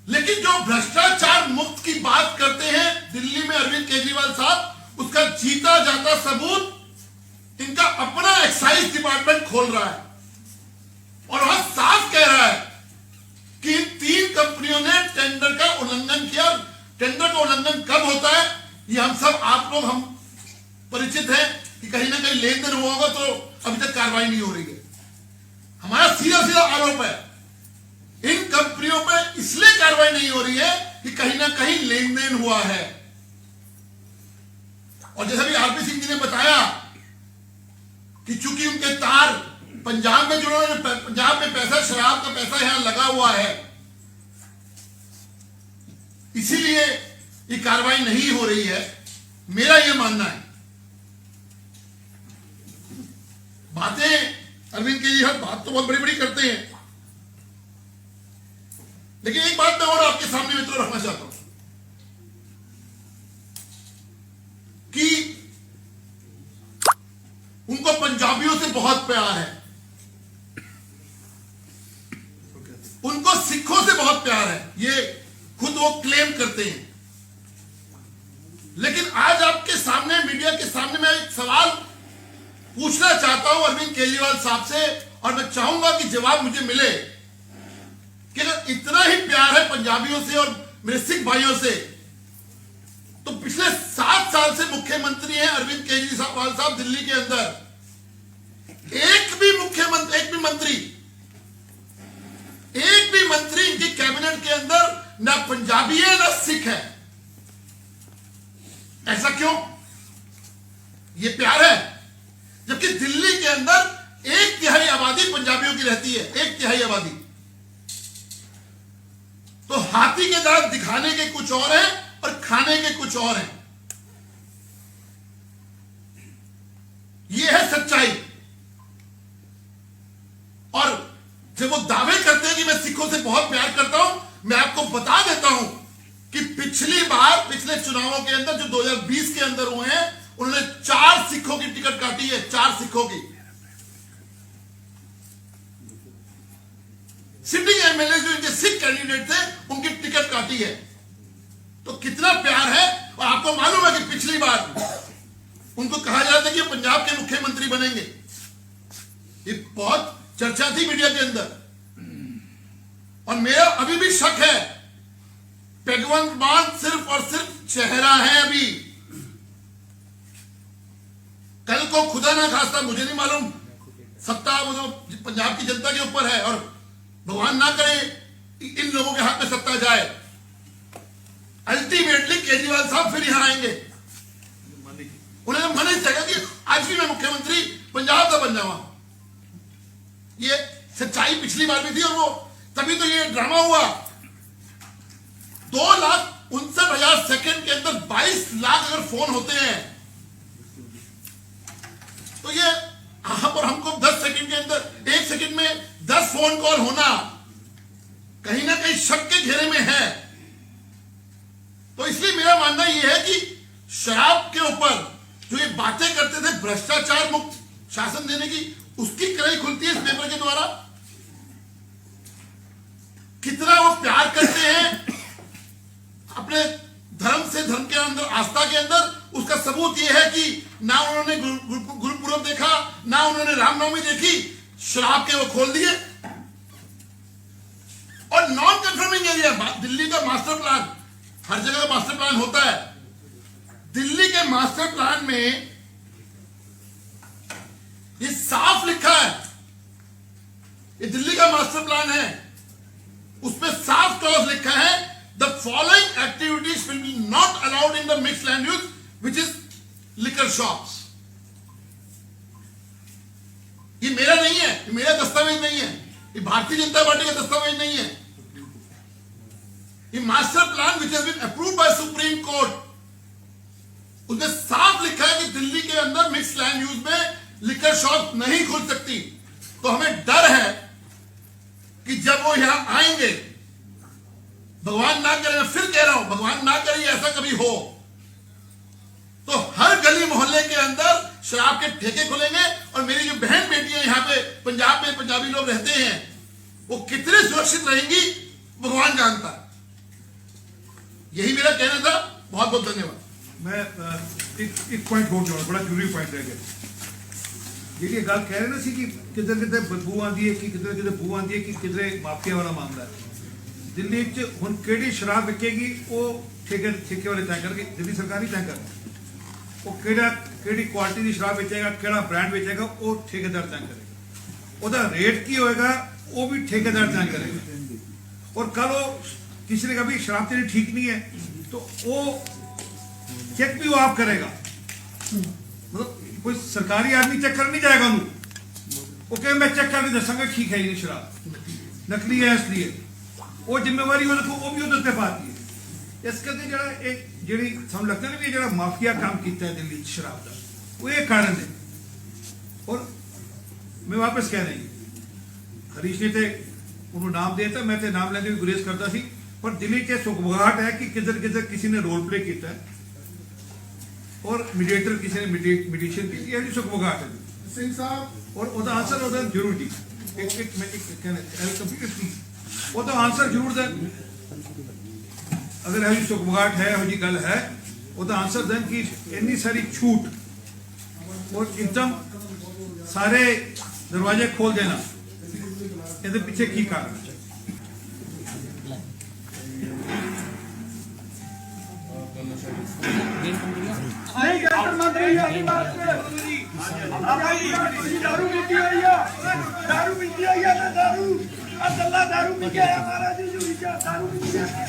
लेकिन जो भ्रष्टाचार मुक्त की बात करते हैं दिल्ली में अरविंद केजरीवाल साहब, उसका जीता जाता सबूत इनका अपना एक्साइज डिपार्टमेंट खोल रहा है, और वहां साफ कह रहा है कि इन 3 कंपनियों ने टेंडर का उल्लंघन किया। टेंडर का उल्लंघन कब होता है, ये हम सब, आप लोग, हम परिचित हैं कि कहीं ना कहीं लेन देन हुआ होगा, तो अभी तक कार्रवाई नहीं हो रही है। हमारा सीधा आरोप है, इन कंपनियों पर इसलिए कार्रवाई नहीं हो रही है कि कहीं ना कहीं लेन देन हुआ है। और जैसा भी आरपी सिंह जी ने बताया कि चूंकि उनके तार पंजाब में जुड़े हुए, पंजाब में पैसा, शराब का पैसा यहां लगा हुआ है, इसीलिए ये कार्रवाई नहीं हो रही है, मेरा यह मानना है। बातें अरविंद केजरीवाल बात तो बहुत बड़ी बड़ी करते हैं, लेकिन एक बात मैं और आपके सामने मित्रों रखना चाहता हूं कि उनको पंजाबियों से बहुत प्यार है, उनको सिखों से बहुत प्यार है, ये खुद वो क्लेम करते हैं। लेकिन आज आपके सामने, मीडिया के सामने, मैं एक सवाल पूछना चाहता हूं अरविंद केजरीवाल साहब से, और मैं चाहूंगा कि जवाब मुझे मिले कि अगर इतना ही प्यार है पंजाबियों से और मेरे सिख भाइयों से, तो पिछले 7 साल से मुख्यमंत्री हैं अरविंद केजरीवाल साहब दिल्ली के अंदर, एक भी मंत्री इनकी कैबिनेट के अंदर ना पंजाबी है ना सिख है। ऐसा क्यों? ये प्यार है, जबकि दिल्ली के अंदर 1/3 आबादी पंजाबियों की रहती है, 1/3 आबादी। तो हाथी के दांत दिखाने के कुछ और हैं और खाने के कुछ और हैं। यह है सच्चाई। और जब वो दावे करते हैं कि मैं सिखों से बहुत प्यार करता हूं, मैं आपको बता देता हूं कि पिछले चुनावों के अंदर जो 2020 के अंदर हुए हैं, उन्होंने 4 सिखों की टिकट काटी है, 4 सिखों की। सिटिंग एमएलए जो इनके सिख कैंडिडेट थे, उनकी टिकट काटी है। तो कितना प्यार है। और आपको मालूम है कि पिछली बार उनको कहा जा रहा था कि पंजाब के मुख्यमंत्री बनेंगे, ये बहुत चर्चा थी मीडिया के अंदर। और मेरा अभी भी शक है, भगवंत मान सिर्फ और सिर्फ चेहरा है। अभी कल को खुदा ना खास्ता, मुझे नहीं मालूम, सत्ता वो जो पंजाब की जनता के ऊपर है, और भगवान ना करे इन लोगों के हाथ में सत्ता जाए, अल्टीमेटली केजरीवाल साहब फिर यहां आएंगे। उन्हें मन ही चाहेगा कि आज भी मैं मुख्यमंत्री पंजाब का बन जाऊं। ये सच्चाई पिछली बार भी थी, और वो तभी तो ये ड्रामा हुआ। 2,59,000 सेकंड के अंदर 22 लाख अगर फोन होते हैं, तो ये आप और हमको 10 सेकंड के अंदर, 1 सेकंड में 10 फोन कॉल होना कहीं ना कहीं शक के घेरे में है। तो इसलिए मेरा मानना यह है कि शराब के ऊपर जो ये बातें करते थे भ्रष्टाचार मुक्त शासन देने की, उसकी कड़ाई खुलती है इस पेपर के द्वारा। कितना वो प्यार करते हैं अपने धर्म से, धर्म के अंदर, आस्था के अंदर, उसका सबूत यह है कि ना उन्होंने गुरुपुरब देखा, ना उन्होंने रामनवमी देखी, शराब के वो खोल दिए। और नॉन कंफर्मिंग एरिया, दिल्ली का मास्टर प्लान, हर जगह का मास्टर प्लान होता है, दिल्ली के मास्टर प्लान में ये साफ लिखा है, ये दिल्ली का मास्टर प्लान है, उसमें साफ क्लॉज लिखा है, the following activities will be not allowed in the mixed land use which is liquor shops. ये मेरा नहीं है, ये मेरा दस्तावेज नहीं है, ये भारतीय जनता पार्टी का दस्तावेज नहीं है, ये master plan which has been approved by supreme court, उसमें साफ लिखा है कि दिल्ली के अंदर मिक्स्ड लैंड यूज में लिकर शॉप नहीं खुल सकती। तो हमें डर है कि जब वो यहां आएंगे, भगवान ना करे, मैं फिर कह रहा हूं, भगवान ना करे ऐसा कभी हो, तो हर गली मोहल्ले के अंदर शराब के ठेके खुलेंगे। और मेरी जो बहन बेटियां यहां पे पंजाब में पंजाबी लोग रहते हैं, वो कितने सुरक्षित रहेंगी भगवान जानता है। यही मेरा कहना था। बहुत बहुत धन्यवाद। मैं एक पॉइंट होर जोड़, बड़ा जरूरी पॉइंट रह गया। जी गल कह रहे ना सी कि किधर किधर बदबू आती है, कि किधर किधर बू आती है, कि किधर माफिया वाला मामला है। दिल्ली च हुण किहड़ी शराब विकेगी वो ठेके वाले तय करके, दिल्ली सरकार ही तय कर। वो किहड़ी क्वालिटी की शराब बेचेगा, किहड़ा ब्रांड बेचेगा, वो ठेकेदार तय करेगा। ਉਹਦਾ रेट की होएगा वो भी ठेकेदार तय करेगा। और कल वो किसी ने कहा भी शराब तेरी ठीक नहीं है, तो वो चेक भी वो आप करेगा। मतलब कोई सरकारी आदमी चेक कर नहीं जाएगा उन्होंने, वो कहे मैं चेक करके दसांगा ठीक है ये शराब नकली है, इसलिए वो जिम्मेवारी वो देखो वो भी उधर ते पाती है। इस करके जरा एक जी सानू लगता है भी जरा माफिया काम किया है दिल्ली शराब का, वो ये कारण है। और ਮੈਂ ਵਾਪਸ ਕਹਿ ਰਹੀ ਹਰੀਸ਼ ਨੇ ਤੇ ਉਹਨੂੰ ਨਾਮ ਦੇਤਾ, ਮੈਂ ਤੇ ਨਾਮ ਲੈਣ ਦੀ ਗੁਰੇਜ਼ ਕਰਦਾ ਸੀ, ਪਰ ਦਿਲ 'ਚ ਸੁਖਬਗਾਹਟ ਹੈ ਕਿ ਕਿਧਰ ਕਿਧਰ ਕਿਸੇ ਨੇ ਰੋਲ ਪਲੇ ਕੀਤਾ ਹੈ ਔਰ ਮੀਡੀਏਟਰ ਕਿਸੇ ਨੇ ਮੀਡੀਏਸ਼ਨ ਕੀਤੀ, ਇਹ ਜੀ ਸੁਖਬਗਾਹਟ ਹੈ ਸਿੰਘ ਸਾਹਿਬ ਔਰ ਉਹਦਾ ਆਨਸਰ ਉਹਦਾ ਜ਼ਰੂਰ ਜੀ ਇੱਕ ਮੈਂ ਕਹਿੰਦਾ ਕੰਪਿਊਟਰ ਸੀ ਉਹਦਾ ਆਨਸਰ ਜ਼ਰੂਰ ਦੇ ਅਗਰ ਇਹ ਜੀ ਸੁਖਬਗਾਹਟ ਹੈ, ਇਹੋ ਜੀ ਗੱਲ ਹੈ, ਉਹਦਾ ਆਨਸਰ ਦੇਣ ਕਿ ਇੰਨੀ ਸਾਰੀ ਛੂਟ ਔਰ ਇੱਕਦਮ ਸਾਰੇ ਦਰਵਾਜ਼ੇ ਖੋਲ ਦੇਣਾ, ਇਹਦੇ ਪਿੱਛੇ ਕੀ ਕਾਰਨ ਹੈ? नहीं कैंटर मंत्री आगे बात कर दारू पीती आई है दारू पीती आई है ना दारू अल्लाह दारू पी के आया महाराज जी जो विचार दारू पी के आया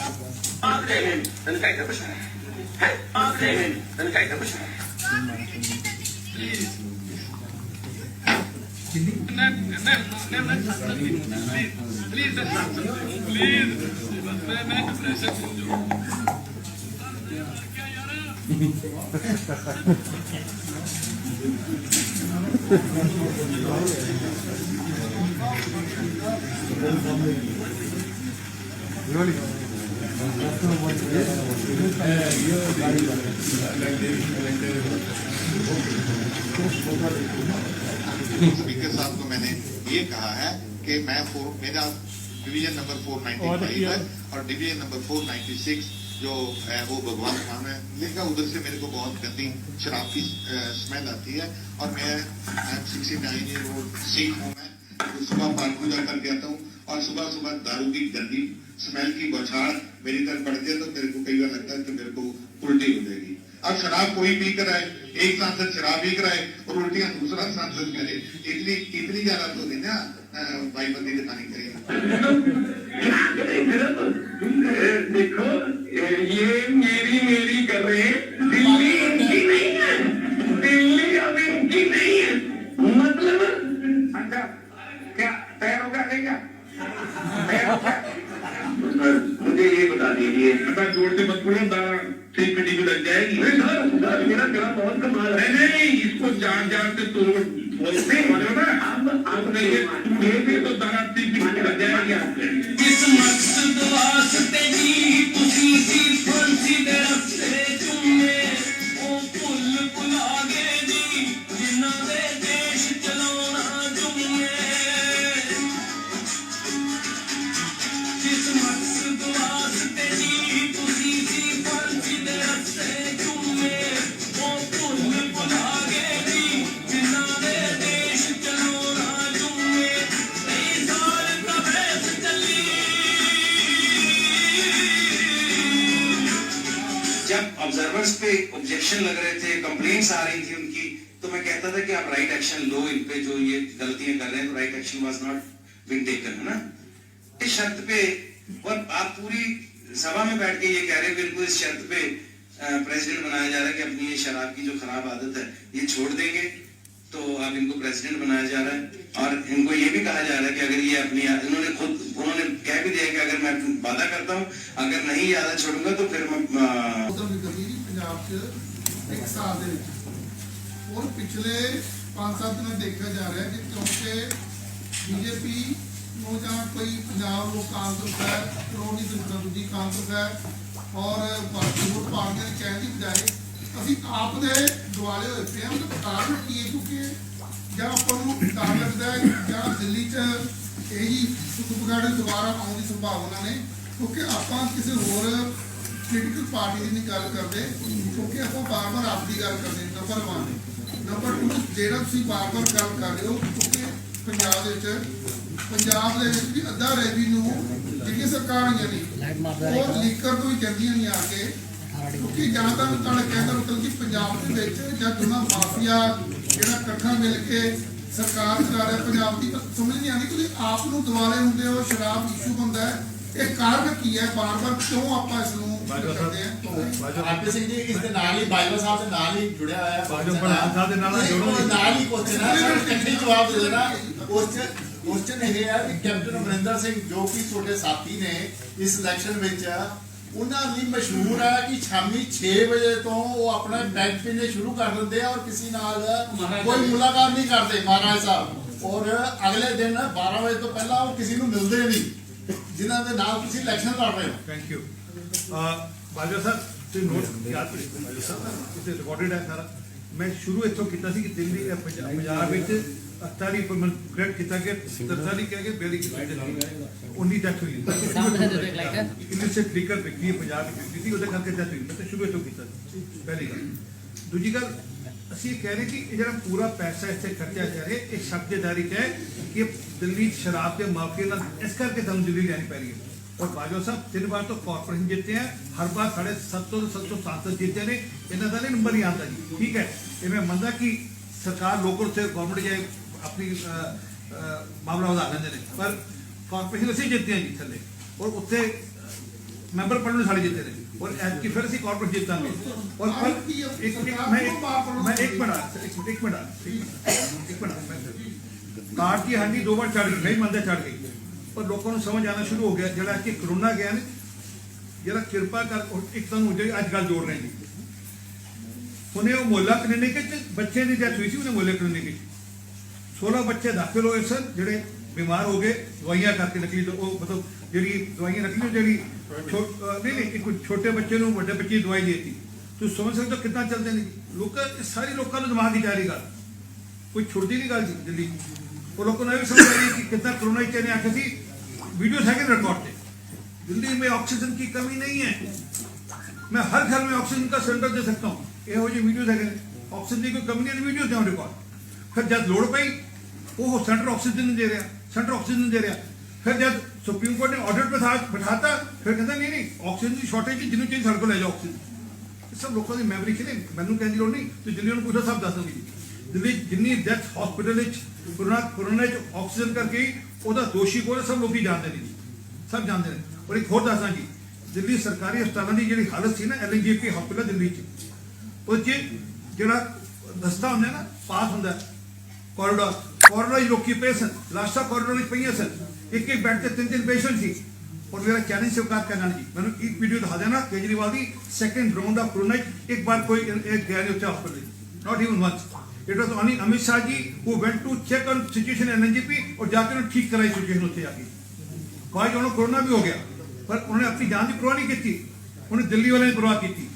स्पीकर साहब को मैंने ये कहा है कि मेरा डिवीजन नंबर 495 है और डिवीजन नंबर 496 जो है वो भगवान खान है लिखा, उधर से मेरे को बहुत गंदी शराब की स्मेल आती है और मैं 69 ईयर ओल्ड सिख हूँ, मैं सुबह पाठ पूजा करके आता हूँ और सुबह सुबह दारू की गंदी स्मेल की बौछार मेरी तरफ पड़ती है तो मेरे को कई बार लगता है कि मेरे को उल्टी हो जाएगी। अब शराब कोई पी कर आए, एक सांसद शराब पी कर आए और उल्टियां दूसरा सांसद करे, इतनी ज्यादा तो नहीं ना भाईबंदी दिखानी चाहिए। देखो ये मेरी कर रहे हैं, दिल्ली इनकी नहीं है, दिल्ली अब इनकी नहीं है, मतलब अच्छा क्या तैयार होगा नहीं क्या तैयार होगा? मुझे ये बता दीजिए, अगर जोर से मत बोलो दारा ठीक पे टीवी लग जाएगी। सर मेरा गला बहुत कमाल है। नहीं इसको जान से तोड़ बोलते हो ना आप नहीं ये भी तो दारा ठीक पे लग जाएगी आपके। इस मकसद वास्ते जी तुसी सी फांसी दे रस्ते चुमे ओ पुल पुलागे जी जिन्ना दे देश चलाना जुमे। इस मकसद वास्ते जी तुसी सी फांसी दे रस्ते चुमे ओ पुल पुलागे जी जिन्ना दे देश चलाना जुमे। कई साल कब्र चली जब ऑब्जर्वर्स पे ऑब्जेक्शन लग रहे थे, कंप्लेंट्स आ रही थी उनकी, तो मैं कहता था कि आप राइट एक्शन लो इन पे, जो ये गलतियां कर रहे हैं, तो right action was not been taken, है ना। इस शर्त पे और आप पूरी सभा में बैठ के ये कह रहे हैं कि इनको इस शर्त पे प्रेसिडेंट बनाया जा रहा है कि अपनी ये शराब की जो खराब आदत है ये छोड़ देंगे, तो अब इनको प्रेसिडेंट बनाया जा रहा है। और इनको ये भी कहा जा रहा है कि अगर ये अपनी उन्होंने कह भी दिया कि अगर मैं वादा करता हूँ अगर नहीं ये आदत छोड़ूंगा तो फिर मैं पंजाब च एक साल दे विच और पिछले 5-7 दिन देखा जा रहा है कि क्योंकि बीजेपी ਨੂੰ ਜਾਂ ਕੋਈ ਪੰਜਾਬ ਲੋਕ ਕਾਂਗਰਸ ਹੈ, ਸ਼੍ਰੋਮਣੀ ਗੁਰਦੁਆਰਾ ਕਾਂਗਰਸ ਹੈ ਔਰ ਭਾਰਤੀ ਵੋਟ ਪਾਰਟੀਆਂ ਦੀ ਕਹਿਣ ਦੀ ਬਜਾਏ ਅਸੀਂ ਆਪ ਦੇ ਦੁਆਲੇ ਹੋਏ ਪਏ ਹਾਂ। ਉਹਦਾ ਕਾਰਨ ਕੀ ਹੈ? ਕਿਉਂਕਿ ਜਾਂ ਆਪਾਂ ਨੂੰ ਡਰ ਲੱਗਦਾ ਹੈ ਜਾਂ ਦਿੱਲੀ 'ਚ ਇਹੀ ਸੁਖਬਗਾੜੇ ਦੁਬਾਰਾ ਆਉਣ ਦੀ ਸੰਭਾਵਨਾ ਨੇ, ਕਿਉਂਕਿ ਆਪਾਂ ਕਿਸੇ ਹੋਰ ਪੋਲੀਟੀਕਲ ਪਾਰਟੀ ਦੀ ਨਹੀਂ ਗੱਲ ਕਰਦੇ, ਕਿਉਂਕਿ ਆਪਾਂ ਬਾਰ-ਬਾਰ ਆਪਦੀ ਗੱਲ ਕਰਦੇ। ਨੰਬਰ 1 ਨੰਬਰ 2 ਜਿਹੜਾ ਤੁਸੀਂ ਬਾਰ-ਬਾਰ ਗੱਲ ਕਰ ਰਹੇ ਹੋ, ਕਿਉਂਕਿ ਪੰਜਾਬ ਦੇ ਵਿੱਚ ਵੀ ਅੱਧਾ ਰੈਵਨਿਊ ਜਿਹੜੀ ਸਰਕਾਰ ਨਹੀਂ ਉਹ ਲੀਕਰ ਤੋਂ ਹੀ ਜਾਂਦੀਆਂ ਨਹੀਂ ਆ ਕੇ, ਕਿਉਂਕਿ ਜਾਂ ਤਾਂ ਤੁਹਾਡਾ ਕਹਿੰਦਾ ਮਤਲਬ ਕਿ ਪੰਜਾਬ ਦੇ ਵਿੱਚ ਜਾਂ ਦੋਨਾਂ ਮਾਫੀਆ ਜਿਹੜਾ ਇਕੱਠਾ ਮਿਲ ਕੇ ਸਰਕਾਰ ਚਲਾ ਰਿਹਾ ਪੰਜਾਬ ਦੀ, ਸਮਝ ਨਹੀਂ ਆਉਂਦੀ। ਤੁਸੀਂ ਆਪ ਨੂੰ ਦੁਆਲੇ ਹੁੰਦੇ ਹੋ, ਸ਼ਰਾਬ ਇਸ਼ੂ ਹੁੰਦਾ ਹੈ, ਇਹ ਕਾਰਨ ਕੀ ਹੈ? ਬਾਰ-ਬਾਰ ਕਿਉਂ ਆਪਾਂ ਇਸ ਨੂੰ ਕਰਦੇ ਹਾਂ? ਆਰਪੀ ਸਿੰਘ ਜੀ ਇਸ ਦੇ ਨਾਲ ਹੀ ਬਾਜਵਾ ਸਾਹਿਬ ਦੇ ਨਾਲ ਹੀ ਜੁੜਿਆ ਹੋਇਆ ਹੈ, ਬਾਜਵਾ ਸਾਹਿਬ ਦੇ ਨਾਲ ਨਾਲ ਹੀ ਕੁਐਸਚਨ ਹੈ ਸਰ, ਇਕੱਠੇ ਜਵਾਬ ਦੇ ਦੇਣਾ। ਕੁਐਸਚਨ ਇਹ ਹੈ ਕਿ ਕੈਪਟਨ ਅਮਰਿੰਦਰ ਸਿੰਘ ਜੋ ਕਿ ਤੁਹਾਡੇ ਸਾਥੀ ਨੇ ਇਸ ਇਲੈਕਸ਼ਨ ਵਿੱਚ, ਉਹਨਾਂ ਲਈ ਮਸ਼ਹੂਰ ਹੈ ਕਿ ਸ਼ਾਮੀ 6 ਵਜੇ ਤੋਂ ਉਹ ਆਪਣਾ ਬੈਂਕ ਪੀਣੇ ਸ਼ੁਰੂ ਕਰ ਦਿੰਦੇ ਆ ਔਰ ਕਿਸੇ ਨਾਲ ਕੋਈ ਮੁਲਾਕਾਤ ਨਹੀਂ ਕਰਦੇ। ਮਹਾਰਾਜ ਸਾਹਿਬ ਔਰ ਅਗਲੇ ਦਿਨ 12 ਵਜੇ ਤੋਂ ਪਹਿਲਾਂ ਉਹ ਕਿਸੇ ਨੂੰ ਮਿਲਦੇ ਨਹੀਂ ਜਿਨ੍ਹਾਂ ਦੇ ਨਾਲ ਤੁਸੀਂ ਇਲੈਕਸ਼ਨ ਲੜ ਰਹੇ ਹੋ। ਥੈਂਕ ਯੂ ਬਾਜਵਾ ਸਾਹਿਬ ਤੇ ਨੋਟ ਯਾਦ ਰੱਖੋ ਬਾਜਵਾ ਸਾਹਿਬ ਇਹ ਰਿਕਾਰਡਡ ਹੈ ਸਾਰਾ। ਮੈਂ ਸ਼ੁਰੂ ਇੱਥੋਂ ਕੀਤਾ ਸੀ ਕਿ ਦਿੱਲੀ ਪੰਜਾਬ ਵਿੱਚ 48 ਪਰ ਮੈਂ ਕਰੈਕਟ ਕੀਤਾ ਕਿ 43 ਕਹਿ ਕੇ 42 19 ਡੈਥ ਹੋਈ ਇਲਿਸਿਟ ਲਿਕਰ ਵਿਕਰੀ ਪੰਜਾਬ ਵਿੱਚ ਵਿਕਰੀ ਸੀ ਉਹਦੇ ਕਰਕੇ ਡੈਥ ਹੋਈ। ਮੈਂ ਤਾਂ ਸ਼ੁਰੂ ਇੱਥੋਂ ਕੀਤਾ ਸੀ ਪਹਿਲੀ ਗੱਲ। ਦੂਜੀ ਗੱਲ ਅਸੀਂ ਇਹ ਕਹਿ ਰਹੇ ਕਿ ਇਹ ਜਿਹੜਾ ਪੂਰਾ ਪੈਸਾ ਇੱਥੇ ਖਰਚਿਆ ਜਾ ਰਿਹਾ ਇਹ ਸ਼ਬਦਦਾਰੀ 'ਚ ਹੈ ਕਿ ਦਿੱਲੀ ਸ਼ਰਾਬ ਦੇ ਮਾਫੀਆ ਨਾਲ ਇਸ ਕਰਕੇ ਸਾਨੂੰ ਦਿੱਲੀ ਲੈਣੀ ਪੈ ਰਹੀ ਹੈ। और बाजवा साहब 3 बार तो कॉर्पोरेशन जीते हैं, हर बार 750 सांसद जीते ने, इन्हों का नहीं नंबर नहीं आता जी। ठीक है, ये मैं मनता कि सरकार लोकल से गवर्नमेंट जाए अपनी मामला वधा लेंगे ने, पर कॉर्पोरेशन असीं जीते हैं जी थले और उत्थे मैंबर पढ़ने साढ़े जीते हैं और ऐतकी फिर असीं कॉर्पोरेशन जीतांगे। और एक मिनट कार्ड की हांडी 2 बार चढ़ गई, नहीं मनता चढ़ गई पर लोगों को समझ आना शुरू हो गया जरा कि कोरोना गया ने जरा कृपा कर एक अज गल जोड़ रहे हैं उन्हें वो मोहल्ला क्लिनिक बच्चे की डेथ हुई थी उन्हें मोहल्ले क्लिनिक 16 बच्चे दाखिल हुए सर जोड़े बीमार हो गए दवाइयां करके नकली मतलब जी दवाइयां नकली जी नहीं एक छोटे बच्चे को बड़े बच्चे की दवाई दी थी। तुम समझ सकते हो कितना चलते हैं लोग सारी लोगों दिमाग की जा रही गल कोई छुड़ती नहीं गल दिल्ली और लोगों ने भी समझ आ रही कि कितना कोरोना ने आखिर थी वीडियोस है रिकॉर्ड थे। दिल्ली में ऑक्सीजन की कमी नहीं है, मैं हर घर में ऑक्सीजन का सिलेंडर दे सकता हूँ, ये वीडियोस है ऑक्सीजन की कोई कमी नहीं, वीडियोस दे रिकॉर्ड। फिर जब लोड़ पई वो सेंटर ऑक्सीजन नहीं दे रहा, सेंटर ऑक्सीजन नहीं दे रहा। फिर जब सुप्रीम कोर्ट ने ऑर्डर पे बैठाता फिर कहता नहीं ऑक्सीजन की शॉर्टेज जिन्होंने चाहिए सड़कों ले जाओ ऑक्सीजन। सब लोगों की मैमरी से मैनू कहने की लोड़ नहीं, तो दिल्ली पूछो सब दस दूंगी दिल्ली जिन्नी डेथ हॉस्पिटल कोरोना ऑक्सीजन करके ਉਹਦਾ ਦੋਸ਼ੀ ਕੋਲ सब लोग जानते नहीं, सब जानते हैं। और एक होर दसदा जी दिल्ली सरकारी अस्पतालों की जी हालत सी ना LNGP हॉस्पिटल दिल्ली जो दस्ता होंगे ना पास होंगे कॉरिडोर लोग पे सन लास्ट कॉरिडोर पे सन एक बैड से 3 पेशेंट सी। और मेरा चैलेंज स्वीकार करना जी मैं एक वीडियो दिखा देना केजरीवाल की सेकेंड राउंड ऑफ कोरोना एक बार कोई गया नहीं उत्थे hospital not even once. It was only Amit Shah ji who went to check on situation in LNGP और जाकर उन्होंने ठीक कराई सिचुएशन उत्थे जाके। कोई जो कोरोना भी हो गया पर उन्होंने अपनी जान की परवाह नहीं की, उन्हें दिल्ली वाले ने परवाह की थी।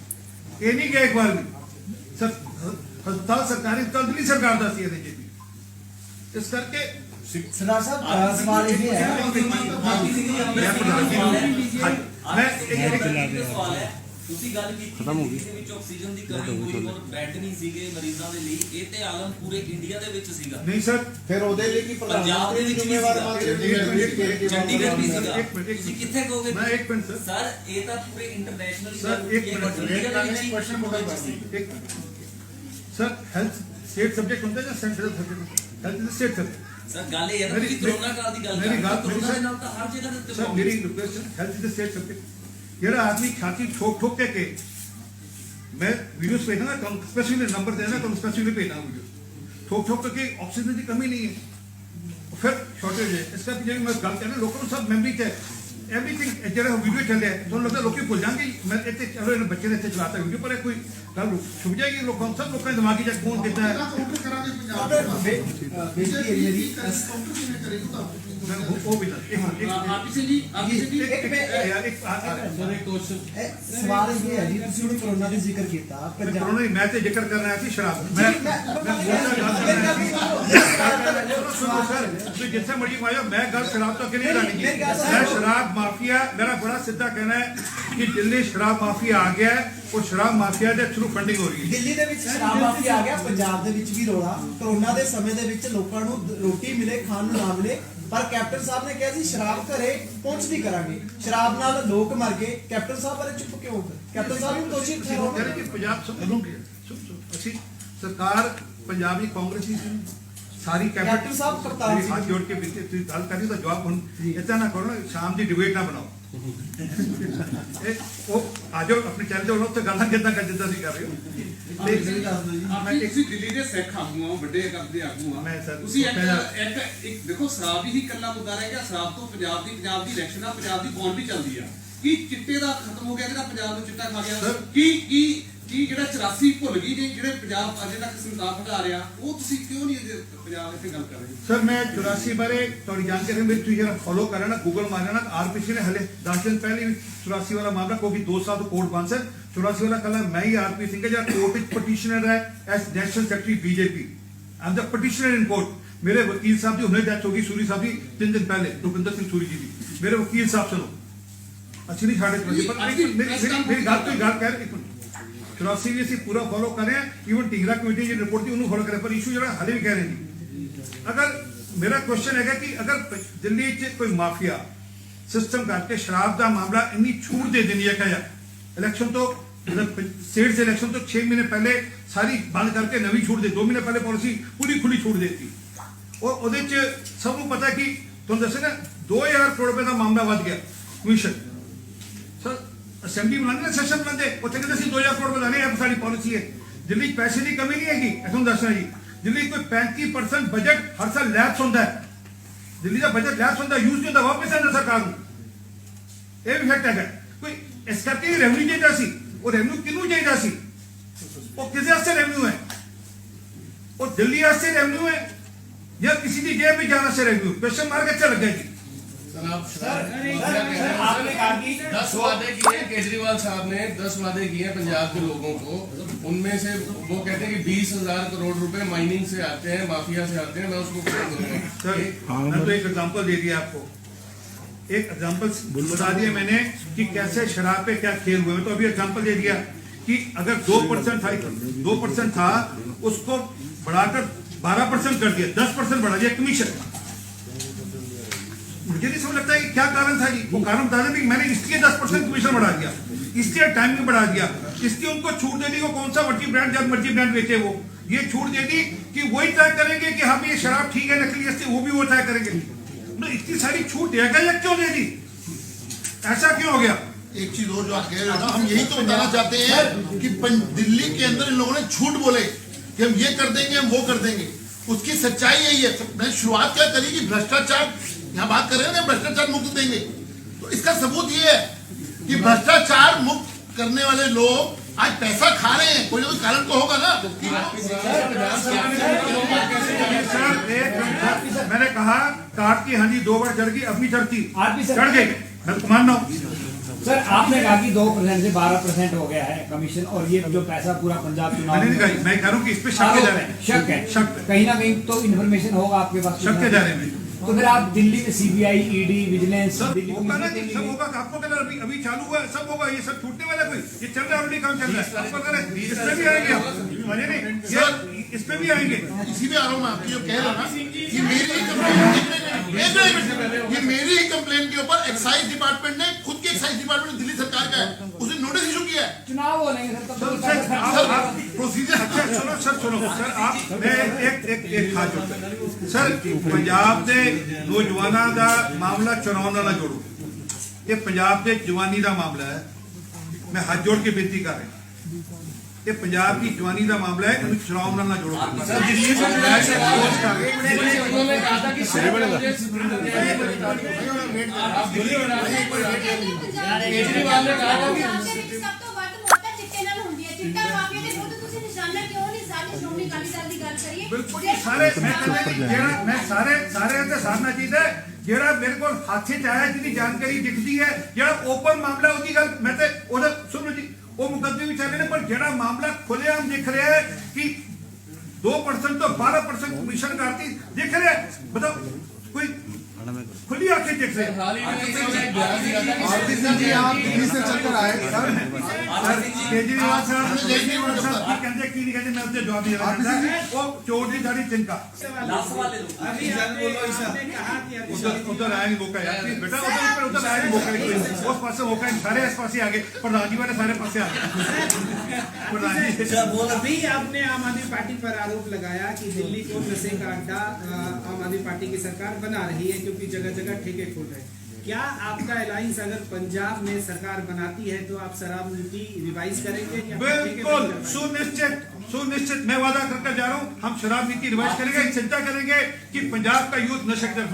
ये नहीं गया एक बार भी अस्पताल सरकारी अस्पताल दिल्ली सरकार का सी LNGP। इस करके सरदार साहब सवाल ये है ਤੁਸੀਂ ਗੱਲ ਕੀਤੀ ਕਿਸੇ ਵਿੱਚ ਆਕਸੀਜਨ ਦੀ ਕਮੀ ਹੋਈ ਔਰ ਬੈੱਡ ਨਹੀਂ ਸੀਗੇ ਮਰੀਜ਼ਾਂ ਦੇ ਲਈ, ਇਹ ਤੇ ਆਲਮ ਪੂਰੇ ਇੰਡੀਆ ਦੇ ਵਿੱਚ ਸੀਗਾ। ਨਹੀਂ ਸਰ ਫਿਰ ਉਹਦੇ ਲਈ ਕੀ ਪੰਜਾਬ ਦੇ ਵਿੱਚ ਜ਼ਿੰਮੇਵਾਰ ਚੰਡੀਗੜ੍ਹ ਵੀ ਸੀਗਾ, ਤੁਸੀਂ ਕਿੱਥੇ ਕਹੋਗੇ? ਮੈਂ ਇੱਕ ਮਿੰਟ ਸਰ ਇਹ ਤਾਂ ਪੂਰੇ ਇੰਟਰਨੈਸ਼ਨਲ ਸਰ ਇੱਕ ਮਿੰਟ क्वेश्चन बोला सर हेल्थ स्टेट सब्जेक्ट होता है या central subject? Health is state subject sir ਗੱਲ ਇਹ ਹੈ ਕਿ ਕੋਰੋਨਾ ਕਾਲ ਦੀ ਗੱਲ ਕਰ ਰਹੇ ਹੋ, ਕੋਰੋਨਾ ਨਾਲ ਤਾਂ ਹਰ ਜਗ੍ਹਾ ਦੇ ਉੱਤੇ सर मेरी रिक्वेस्ट है हेल्थ इज स्टेट सब्जेक्ट। जरा आदमी छाती ठोक के मैं वीडियोस भेजना स्पेसिफिक नंबर देना तो स्पेसिफिक भेजना वीडियो ठोक के ऑक्सीजन की कमी नहीं है फिर शॉर्टेज है। इसका मैं गल कहना लोगों को सब मेमरी है एवरीथिंग जो वीडियो चल रहा है तो लगता लोग भुल जाएंगे मैं इतने चलो इन बच्चे ने इतने चलाता वीडियो पर कोई गल छुप जाएगी लोगों सब लोगों दिमागी जब कौन देता है सवाल ये है जी तुसी हुण कोरोना दा जिक्र कीता कोरोना मैं ते जिक्र कर रहा थी शराब मैं जिथे मर्जी मायो मैं गल शराब तो नहीं लानी मैं शराब माफिया मेरा बड़ा सीधा कहना है कि दिल्ली शराब माफिया आ गया है और शराब माफिया के थ्रू फंडिंग हो रही है। दिल्ली ਦੇ ਵਿੱਚ ਸ਼ਰਾਬ ਮਾਫੀਆ ਆ ਗਿਆ, ਪੰਜਾਬ ਦੇ ਵਿੱਚ ਵੀ ਰੋਲਾ ਕੋਰੋਨਾ ਦੇ ਸਮੇਂ ਦੇ ਵਿੱਚ ਲੋਕਾਂ ਨੂੰ ਰੋਟੀ ਮਿਲੇ ਖਾਣ ਨੂੰ ਨਾ ਮਿਲੇ ਪਰ ਕੈਪਟਨ ਸਾਹਿਬ ਨੇ ਕਿਹਾ ਸੀ ਸ਼ਰਾਬ ਘਰੇ ਪਹੁੰਚਦੀ ਕਰਾਂਗੇ, ਸ਼ਰਾਬ ਨਾਲ ਲੋਕ ਮਰ ਗਏ। ਕੈਪਟਨ ਸਾਹਿਬ ਬਾਰੇ ਚੁੱਪ ਕਿਉਂ? ਕੈਪਟਨ ਸਾਹਿਬ ਨੂੰ ਦੋਸ਼ੀ ਠਹਿਰਾਓ ਕਿ ਪੰਜਾਬ ਅਸੀਂ ਸਰਕਾਰ ਪੰਜਾਬ ਦੀ ਕਾਂਗਰਸੀ सारी कैप्टन साहब कप्तान हाथ जोड़ के गल करी तो जवाब इतना ना करो ना शाम की डिबेट ना बनाओ आज अपने चैनल होना उत्ते गल्लां किदां कर दित्ता सी कर रहे हो ਤੁਸੀਂ ਦਿੱਲੀ ਦੇ ਸਿੱਖ ਆਗੂ ਆ ਵੱਡੇ ਕਰਦੇ ਆਗੂ ਆ ਤੁਸੀਂ ਇੱਕ ਦੇਖੋ ਸ਼ਰਾਬ ਹੀ ਇਕੱਲਾ ਮੁੱਦਾ ਰਹਿ ਗਿਆ। ਸ਼ਰਾਬ ਤੋਂ ਪੰਜਾਬ ਦੀ ਇਲੈਕਸ਼ਨ ਆ, ਪੰਜਾਬ ਦੀ ਕੌਣ ਵੀ ਚੱਲਦੀ ਆ। ਕੀ ਚਿੱਟੇ ਦਾ ਖਤਮ ਹੋ ਗਿਆ ਜਿਹੜਾ ਪੰਜਾਬ ਨੂੰ ਚਿੱਟਾ ਖਾ ਗਿਆ? ਕੀ ਕੀ ਜਿਹੜਾ 84 ਭੁੱਲ ਗਈ ਜੀ, ਜਿਹੜੇ ਪੰਜਾਬ ਅਜੇ ਤੱਕ ਸੰਤਾਪ ਵਧਾ ਰਿਹਾ, ਉਹ ਤੁਸੀਂ ਕਿਉਂ ਨਹੀਂ ਅਜੇ ਪੰਜਾਬ ਇੱਥੇ ਗੱਲ ਕਰ ਰਹੇ? सर मैं 84 बारे थोड़ी जानकारी मेरी तुझे फॉलो कर रहा ना, गूगल मार रहा ना, आरपीसी ने हले 10 दिन पहले 84 वाला मामला क्योंकि 2 साल तो कोर्ट बंद है। 84 वाला कल मैं ही आरपी सिंह जो कोर्ट पटिशनर है as national secretary BJP, I am the petitioner in court. मेरे वकील साहब की उन्हें डेथ होगी सूरी साहब की 3 दिन पहले, रुपिंदर सिंह सूरी जी की। मेरे वकील साहब सुनो अच्छी नहीं छाड़े मेरी गल तो गल कह रहे 84 भी ਅਸੀਂ पूरा फॉलो कर रहे हैं। ਈਵਨ ਢੀਂਗਰਾ कमेटी जो रिपोर्ट थी उन्होंने फॉलो करें, पर इशू जो हाले भी कह रहे हैं। अगर मेरा क्वेश्चन है कि अगर दिल्ली च कोई माफिया सिस्टम करके शराब का मामला इन्नी छूट दे देनी है क्या इलेक्शन तो स्टेट से इलेक्शन तो 6 महीने पहले सारी बंद करके नवी छूट दे, 2 महीने पहले पॉलिसी पूरी खुली छूट देती। और ਉਹਦੇ ਚ ਸਭ ਨੂੰ ਪਤਾ ਕਿ ਤੁਹਾਨੂੰ ਦੱਸਿਆ ना 2000 करोड़ रुपए का मामला ਵੱਧ ਗਿਆ कमीशन। सर असेंबली बुलाने ना सेशन बुलाते उत्थे कहते 2000 करोड़ बुलाने हैं, सारी पॉलिसी है। दिल्ली पैसे की कमी नहीं हैगी, ऐसा दसना जी। दिल्ली कोई 35% बजट हर साल लैप्स होता है, दिल्ली का बजट लैप्स होता है, यूज नहीं होता, वापस आना सरकार को। यह भी फैक्ट है कोई इस करके रेवन्यू चाहिए सी, और रेवन्यू किनू चाहिए सी, वो किस वास्ते रेवन्यू है, और दिल्ली वास्ते रेवन्यू है या किसी की जेब में जाना से रेवन्यू? क्वेश्चन मार्क अच्छा लग जाएगी। आपने कहा कि 10 वादे किए केजरीवाल साहब ने, 10 वादे किए पंजाब के लोगों को, उनमें से वो कहते हैं कि 20,000 करोड़ रुपए माइनिंग से आते हैं, माफिया से आते हैं। मैं उसको सर मैं तो एक एग्जांपल दे दिया आपको, एक एग्जांपल बता दिया मैंने कि कैसे शराब पे क्या खेल हुए। तो अभी एग्जांपल दे दिया कि अगर 2% था उसको बढ़ाकर 12% कर दिया, 10% बढ़ा दिया कमीशन। मुझे नहीं समझ लगता है कि क्या कारण था जी। वो कारण बता दें कि मैंने इसलिए 10% कमीशन बढ़ा दिया, इसलिए टाइम भी बढ़ा दिया, इसलिए उनको छूट दे दी वो कौन सा मर्जी ब्रांड जब मर्जी ब्रांड बेचे वो, ये छूट दे दी कि वही तय करेंगे कि हाँ ये शराब ठीक है नकली है, वो भी वो तय करेंगे। तो इतनी सारी छूट देगा या क्यों दे दी, ऐसा क्यों हो गया? एक चीज और जो आप कह रहे हो ना, हम यही तो बताना चाहते हैं कि दिल्ली के अंदर इन लोगों ने झूठ बोले कि हम ये कर देंगे, हम वो कर देंगे। उसकी सच्चाई यही है। मैंने शुरुआत क्या करी कि भ्रष्टाचार, यहाँ बात कर रहे हैं ना भ्रष्टाचार मुक्त देंगे, तो इसका सबूत ये है कि भ्रष्टाचार मुक्त करने वाले लोग आज पैसा खा रहे हैं, कोई ना कोई कारण तो होगा ना। मैंने कहा काट की हानि 2 बार चढ़ गई, अपनी चढ़ती चढ़ गई, मैं तो मान रहा हूँ। सर आपने कहा कि 2% से 12% हो गया है कमीशन, और ये जो पैसा पूरा पंजाब चुनाव मैं कह रहा हूँ कि इस पे शक जा रहे हैं, शक है, कहीं ना कहीं तो इन्फॉर्मेशन होगा आपके पास, शक जा रहे हैं। तो फिर आप दिल्ली में सीबीआई, ईडी, विजिलेंस सब होगा ना, सब होगा। आपको क्या अभी चालू हुआ है, सब होगा। ये सब छूटने वाला कोई, ये चल रहा है ऑलरेडी, काम चल रहा है। आपको कह रहे इस पे भी आएंगे, नहीं इस पे भी आएंगे। इसी में आ रहा हूँ मैं, आपकी जो कह रहा हूँ ना कि मेरी ही कंप्लेन के ऊपर एक्साइज डिपार्टमेंट ने, खुद के एक्साइज डिपार्टमेंट दिल्ली सरकार का है, उसने नोटिस इशू किया है। चुनाव हो नहीं सर प्रोसीजर। अच्छा सुनो सर आप, मैं एक हाथ जोड़ता सर, पंजाब के नौजवानों का मामला चुनाव नाल जोड़ो, ये पंजाब के जवानी का मामला है। मैं हाथ जोड़ के बेनती कर रहा, ये पंजाब की जवानी का मामला है, इन्हें चुनाव नाल ना जोड़ो। केजरीवाल ने कहा बिल्कुल सारे मैं सारे सारना चाहिए जेड़ा मेरे को हाथ च आया जिसकी जानकारी दिखती है, जेड़ा ओपन मामला उसकी गल मैं तो सुनो जी, वो मुकदमे भी चल रहे हैं, पर जेड़ा मामला खुलेआम दिख रहा है कि 2% तो 12% कमीशन करती दिख रहा है, बताओ कोई खुली आंखें देख रहे हैं। आप दिल्ली से चलकर आए केजरीवाल साहब कहते की नहीं कहते, मैं उससे जवाब दिया वो चोट नहीं सारी चिंता उधर आया नहीं मौका यार बेटा, उधर आया नहीं मौका, उस पास मौका सारे इस पास आ गए, प्रधान जी वाले सारे पास आ गए। प्रधान जी अभी आपने आम आदमी पार्टी पर आरोप लगाया कि दिल्ली को नशे का अड्डा आम आदमी पार्टी की सरकार बना रही है, क्योंकि जगह जगह ठेके खुल रहे हैं। क्या आपका अलायंस अगर पंजाब में सरकार बनाती है तो आप शराब नीति रिवाइज करेंगे? बिल्कुल सुनिश्चित मैं वादा करके जा रहा हूँ, हम शराब नीति रिवाइज करेंगे, चिंता करेंगे कि पंजाब का यूथ नशे की तरफ